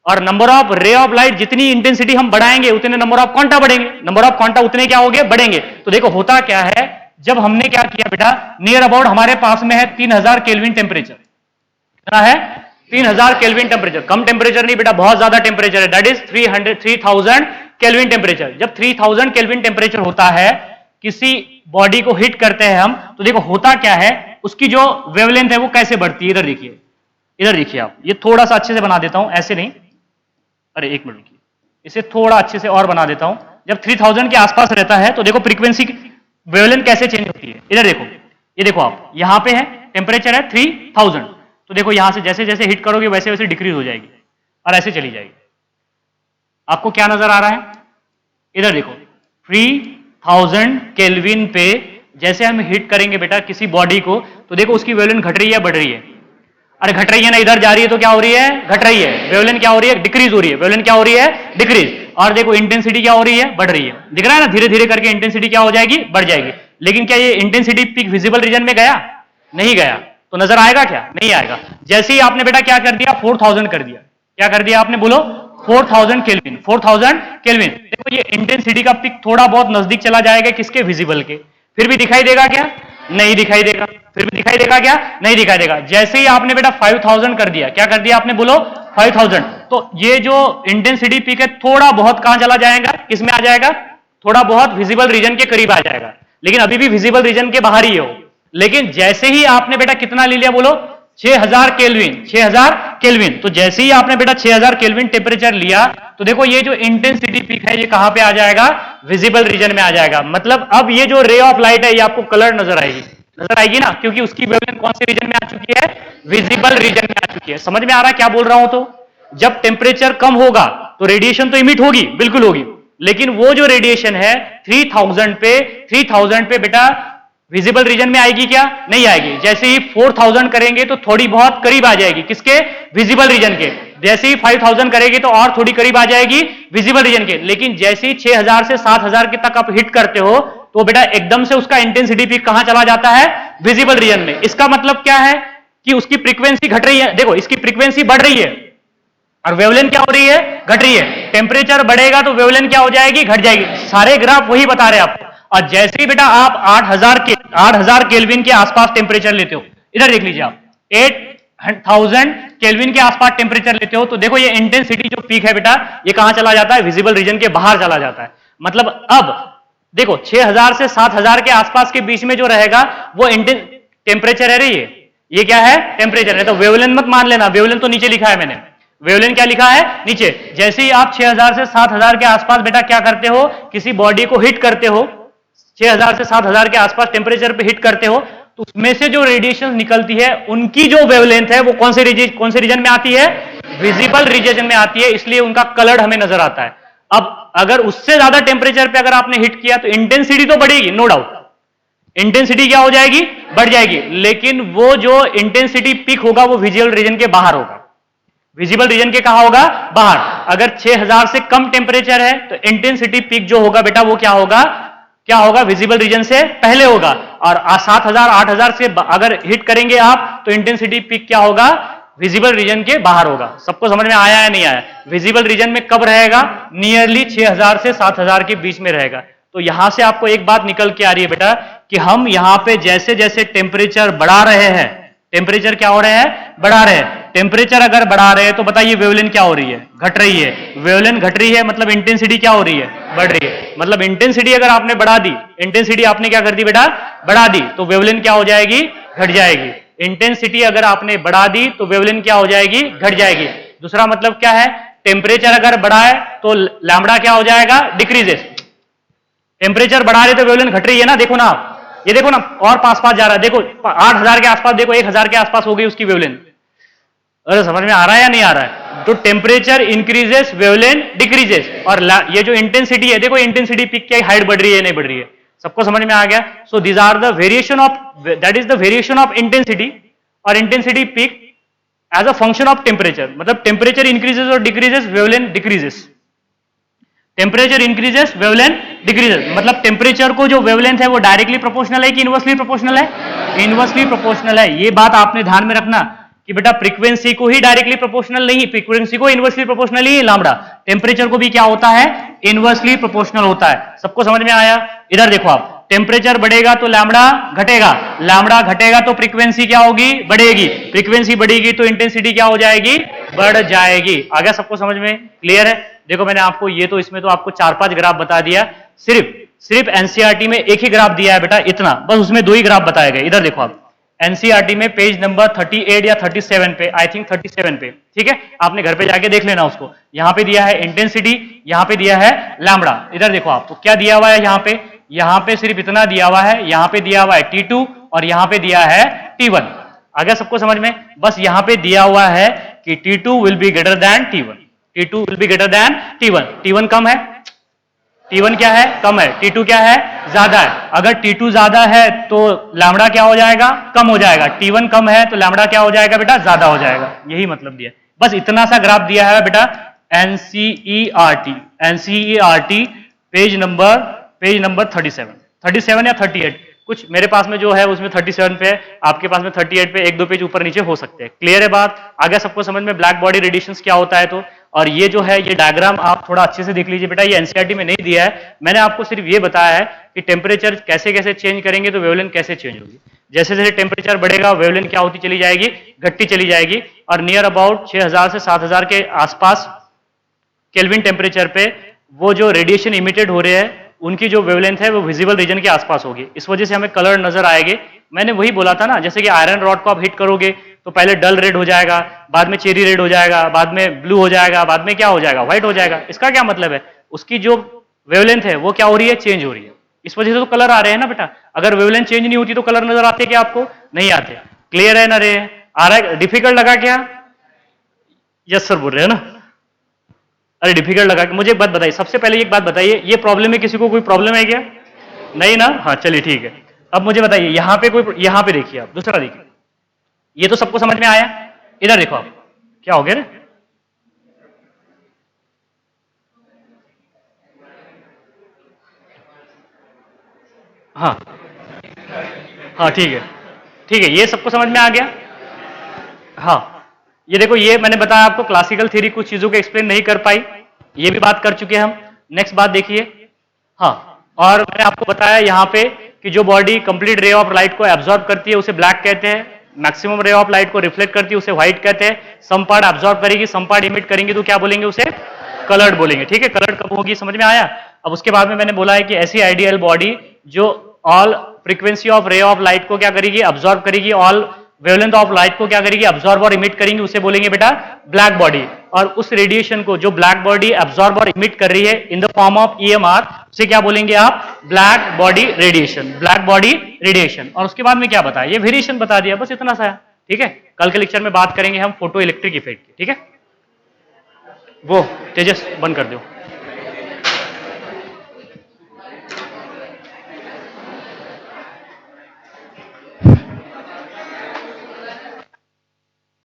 और number of ray of light, जितनी इंटेंसिटी हम बढ़ाएंगे उतने नंबर ऑफ क्वांटा बढ़ेंगे, नंबर ऑफ क्वांटा उतने क्या होंगे? बढ़ेंगे। तो देखो होता क्या है, जब हमने क्या किया बेटा, नियर अबाउट हमारे पास में है 3000 केल्विन टेम्परेचर। कितना है? 3000 केल्विन टेम्परेचर। कम टेम्परेचर नहीं बेटा, बहुत ज्यादा टेम्परेचर है, दैट इज 3000 केल्विन टेम्परेचर। जब 3000 केल्विन टेम्परेचर होता है, किसी बॉडी को हिट करते हैं हम, तो देखो होता क्या है, उसकी जो वेवलेंथ है वो कैसे बढ़ती है। इधर देखिए, इधर देखिए आप, ये थोड़ा सा अच्छे से बना देता हूं, ऐसे नहीं, अरे एक मिनट रुकिए, इसे थोड़ा अच्छे से और बना देता हूं। जब 3000 के आसपास रहता है तो देखो फ्रीक्वेंसी वेवलेंथ कैसे चेंज होती है। इधर देखो, ये देखो आप, यहां पे है टेम्परेचर है 3000, तो देखो यहां से जैसे जैसे हिट करोगे वैसे वैसे डिक्रीज हो जाएगी और ऐसे चली जाएगी। आपको क्या नजर आ रहा है? इधर देखो 3000 केल्विन पे जैसे हम हिट करेंगे बेटा किसी बॉडी को, तो देखो उसकी वेवलेंथ घट रही है बढ़ रही है? अरे घट रही है ना, इधर जा रही है तो क्या हो रही है? घट रही है। वेवलेंथ क्या हो रही है? डिक्रीज हो रही है। वेवलेंथ क्या हो रही है? डिक्रीज। और देखो इंटेंसिटी क्या हो रही है? बढ़ रही है। दिख रहा है ना, धीरे धीरे करके इंटेंसिटी क्या हो जाएगी? बढ़ जाएगी। लेकिन क्या ये इंटेंसिटी पीक विजिबल रीजन में गया? नहीं गया। तो नजर आएगा क्या? नहीं आएगा। जैसे ही आपने बेटा क्या कर दिया? 4000 कर दिया। क्या कर दिया आपने? बोलो 4000 केल्विन। 4000 केल्विन। देखो ये इंटेंसिटी का पिक थोड़ा बहुत नजदीक चला जाएगा किसके? विजिबल के। फिर भी दिखाई देगा क्या? नहीं दिखाई देगा। फिर भी दिखाई देगा क्या? नहीं दिखाई देगा। जैसे ही आपने बेटा 5000 कर दिया, क्या कर दिया आपने? बोलो 5000। तो ये जो इंटेंसिटी पीक है थोड़ा बहुत कहां चला जाएगा? किसमें आ जाएगा? थोड़ा बहुत विजिबल रीजन के करीब आ जाएगा, लेकिन अभी भी विजिबल रीजन के बाहर ही हो। लेकिन जैसे ही आपने बेटा कितना ले लिया? बोलो 6000 केल्विन। 6000 केल्विन। तो जैसे ही आपने बेटा 6000 केल्विन टेम्परेचर लिया, तो देखो ये जो इंटेंसिटी पीक है ये कहां पे आ जाएगा? विजिबल रीजन में आ जाएगा। मतलब अब ये जो रे ऑफ लाइट है ये आपको कलर नजर आएगी। नजर आएगी ना, क्योंकि उसकी वेवलेंथ कौन से रीजन में आ चुकी है? विजिबल रीजन में आ चुकी है। समझ में आ रहा है क्या बोल रहा हूं? तो जब टेम्परेचर कम होगा तो रेडिएशन तो इमिट होगी, बिल्कुल होगी। लेकिन वो जो रेडिएशन है 3000 पे बेटा विजिबल रीजन में आएगी क्या? नहीं आएगी। जैसे ही 4000 करेंगे तो थोड़ी बहुत करीब आ जाएगी, किसके? विजिबल रीजन के। जैसे ही 5000 करेगी तो और थोड़ी करीब आ जाएगी विजिबल रीजन के। लेकिन जैसे ही 6000 से 7000 के तक आप हिट करते हो तो बेटा एकदम से उसका इंटेंसिटी पीक कहां चला जाता है? विजिबल रीजन में। इसका मतलब क्या है कि उसकी फ्रीक्वेंसी घट रही है। देखो, इसकी फ्रीक्वेंसी बढ़ रही है और वेवलेंथ क्या हो रही है? घट रही है। टेम्परेचर बढ़ेगा तो वेवलेंथ क्या हो जाएगी? घट जाएगी। सारे ग्राफ वही बता रहे हैं आपको। और जैसे ही बेटा आप 8000 केल्विन के आसपास टेम्परेचर लेते हो, इधर देख लीजिए आप, 8000 केल्विन के आसपास टेम्परेचर लेते हो तो देखो ये इंटेंसिटी जो पीक है बेटा ये कहां चला जाता है? विजिबल रीजन के बाहर चला जाता है। मतलब अब देखो 6000 से 7000 के आसपास के बीच में जो रहेगा वो टेम्परेचर है रही है। ये क्या है? टेम्परेचर है। तो वेवलेंथ मत मान लेना, वेवलेंथ तो नीचे लिखा है मैंने। वेवलेंथ क्या लिखा है? नीचे। जैसे ही आप 6000 से 7000 के आसपास बेटा क्या करते हो? किसी बॉडी को हिट करते हो, 6000 से 7000 के आसपास टेम्परेचर पे हिट करते हो तो उसमें से जो रेडिएशन निकलती है उनकी जो वेवलेंथ है वो कौन से रीजन में आती है? विजिबल रीजन में आती है। इसलिए उनका कलर हमें नजर आता है। अब अगर उससे ज्यादा टेम्परेचर पे अगर आपने हिट किया तो इंटेंसिटी तो बढ़ेगी, नो डाउट, इंटेंसिटी क्या हो जाएगी? बढ़ जाएगी। लेकिन वो जो इंटेंसिटी पीक होगा वो विजुअल रीजन के बाहर होगा। विजिबल रीजन के कहा होगा? बाहर। अगर 6000 से कम टेम्परेचर है तो इंटेंसिटी पीक जो होगा बेटा वो क्या होगा? क्या होगा? विजिबल रीजन से पहले होगा। और 7000 8000 से अगर हिट करेंगे आप तो इंटेंसिटी पीक क्या होगा? विजिबल रीजन के बाहर होगा। सबको समझ में आया है नहीं आया? विजिबल रीजन में कब रहेगा? नियरली 6000 से 7000 के बीच में रहेगा। तो यहां से आपको एक बात निकल के आ रही है बेटा कि हम यहां पे जैसे जैसे टेम्परेचर बढ़ा रहे हैं, टेम्परेचर क्या हो रहे हैं? बढ़ा रहे हैं। टेम्परेचर अगर बढ़ा रहे हैं तो बताइए वेवलेंथ क्या हो रही है? घट रही है। वेवलेंथ घट रही है मतलब इंटेंसिटी क्या हो रही है? बढ़ रही है। मतलब इंटेंसिटी अगर आपने बढ़ा दी, इंटेंसिटी आपने क्या कर दी बेटा? बढ़ा दी, तो वेवलेंथ क्या हो जाएगी? घट जाएगी। इंटेंसिटी अगर आपने बढ़ा दी तो वेवलेंथ क्या हो जाएगी? घट जाएगी। दूसरा मतलब क्या है? टेम्परेचर अगर बढ़ा है तो लैम्बडा क्या हो जाएगा? डिक्रीजेस। टेम्परेचर बढ़ा रहे तो वेवलेंथ घट रही है ना, देखो ना आप, ये देखो ना और पास पास जा रहा है। देखो 8000 के आसपास, देखो 1000 के आसपास हो गई उसकी वेवलेंथ। अरे समझ में आ रहा है या नहीं आ रहा है? तो टेम्परेचर इंक्रीजेस, वेवलेंथ डिक्रीजेस। और ये जो इंटेंसिटी है, देखो इंटेंसिटी पीक की हाइट बढ़ रही है नहीं बढ़ रही है? सबको समझ में आ गया? So these are the variation of, that is the variation of intensity और intensity peak as a function of temperature. मतलब टेम्परेचर इंक्रीजेस और decreases, wavelength decreases. Temperature increases, wavelength decreases. मतलब टेम्परेचर को जो वेवलेंथ है वो डायरेक्टली प्रोपोर्शनल है कि इनवर्सली प्रोपोर्शनल है? इनवर्सली प्रोपोर्शनल है। ये बात आपने ध्यान में रखना कि बेटा फ्रीक्वेंसी को ही डायरेक्टली प्रोपोर्शनल नहीं, फ्रीक्वेंसी को इनवर्सली प्रोपोर्शनल ही लैम्बडा। टेम्परेचर को भी क्या होता है? इनवर्सली प्रोपोर्शनल होता है। सबको समझ में आया? इधर देखो आप, टेम्परेचर बढ़ेगा तो लैम्बडा घटेगा, लैम्बडा घटेगा तो फ्रीक्वेंसी क्या होगी? बढ़ेगी। फ्रीक्वेंसी बढ़ेगी तो इंटेंसिटी क्या हो जाएगी? बढ़ जाएगी। आ गया सबको समझ में? क्लियर है? देखो मैंने आपको ये तो इसमें तो आपको 4-5 ग्राफ बता दिया। सिर्फ एनसीईआरटी में एक ही ग्राफ दिया है बेटा, इतना बस, उसमें 2 ही ग्राफ बताए गए। इधर देखो आप, एनसीईआरटी में पेज नंबर 38 या 37 पे, आई थिंक 37 पे, ठीक है? आपने घर पे जाके देख लेना उसको। यहां पे दिया है इंटेंसिटी, यहां पे दिया है लैम्बडा। इधर देखो आपको क्या दिया हुआ है यहां पे सिर्फ इतना दिया हुआ है। यहां पे दिया हुआ है T2 और यहां पे दिया है T1। आ गया सबको समझ में? बस यहां पे दिया हुआ है कि T2 will be greater than T1, T2 will be greater than T1। T1 कम है, T1 क्या है? कम है। T2 क्या है? ज्यादा है। अगर T2 ज्यादा है तो लैम्बडा क्या हो जाएगा? कम हो जाएगा। T1 कम है तो लैम्बडा क्या हो जाएगा बेटा? ज्यादा हो जाएगा। यही मतलब दिया, बस इतना सा ग्राफ दिया है बेटा। एनसीईआरटी पेज नंबर 37 या 38, कुछ मेरे पास में जो है उसमें 37 पे है, आपके पास में 38 पे, 1-2 पेज ऊपर नीचे हो सकते हैं। क्लियर है बात? आ गया सबको समझ में? ब्लैक बॉडी रेडिएशंस क्या होता है तो। और ये जो है ये डायग्राम आप थोड़ा अच्छे से देख लीजिए बेटा, ये एनसीईआरटी में नहीं दिया है, मैंने आपको सिर्फ ये बताया है कि टेम्परेचर कैसे कैसे चेंज करेंगे तो वेवलेंथ कैसे चेंज होगी। जैसे जैसे टेम्परेचर बढ़ेगा वेवलेंथ क्या होती चली जाएगी? घटती चली जाएगी। और नियर अबाउट 6000 से 7000 के आसपास केल्विन टेम्परेचर पे वो जो रेडिएशन इमिटेड हो रहे हैं उनकी जो वेवलेंथ है वो विजिबल रीजन के आसपास होगी। इस वजह से हमें कलर नजर आएंगे। मैंने वही बोला था ना, जैसे कि आयरन रॉड को आप हिट करोगे तो पहले डल रेड हो जाएगा, बाद में चेरी रेड हो जाएगा, बाद में ब्लू हो जाएगा, बाद में क्या हो जाएगा? व्हाइट हो जाएगा। इसका क्या मतलब है? उसकी जो वेवलेंथ है वो क्या हो रही है? चेंज हो रही है। इस वजह से तो कलर आ रहे हैं ना बेटा। अगर वेवलेंथ चेंज नहीं होती तो कलर नजर आते क्या आपको? नहीं आते। क्लियर है ना? रे आ रहा है? डिफिकल्ट लगा क्या? यस सर बोल रहे हैं ना? अरे डिफिकल्ट लगा कि मुझे एक बात बताइए, सबसे पहले एक बात बताइए, ये प्रॉब्लम है, किसी को कोई प्रॉब्लम है क्या? नहीं ना? हाँ चलिए ठीक है। अब मुझे बताइए यहां पे कोई, यहां पे देखिए आप, दूसरा देखिए, ये तो सबको समझ में आया। इधर देखो आप, क्या हो गया ना? हाँ हाँ ठीक है, ठीक है, ये सबको समझ में आ गया। हाँ, ये देखो, ये मैंने बताया आपको, क्लासिकल थ्योरी कुछ चीजों को एक्सप्लेन नहीं कर पाई, ये भी बात कर चुके हैं हम। नेक्स्ट बात देखिए। हाँ, और मैंने आपको बताया यहाँ पे कि जो बॉडी कंप्लीट रे ऑफ लाइट को एब्जॉर्ब करती है उसे ब्लैक कहते हैं, मैक्सिमम रे ऑफ लाइट को रिफ्लेक्ट करती है उसे व्हाइट कहते हैं, सम पार्ट एब्जॉर्ब करेगी, सम पार्ट इमिट करेंगे तो क्या बोलेंगे, उसे कलर्ड बोलेंगे। ठीक है, कलर्ड कब होगी, समझ में आया? अब उसके बाद में मैंने बोला है कि ऐसी आइडियल बॉडी जो all frequency of ray of light को क्या करेगी, अब्जॉर्ब करेगी, ऑल वेवलेंथ ऑफ लाइट को क्या करेगी, अब्जॉर्ब और इमिट करेंगे, उसे बोलेंगे बेटा ब्लैक बॉडी। और उस रेडिएशन को जो ब्लैक बॉडी अब्जॉर्ब और इमिट कर रही है in the form of EMR, उसे क्या बोलेंगे आप, black body radiation, black body radiation. और उसके बाद में क्या बताया, ये वेरिएशन बता दिया, बस इतना सा है। ठीक है, कल के लेक्चर में बात करेंगे हम फोटो इलेक्ट्रिक इफेक्ट की। ठीक है, वो तेजस बंद कर दो।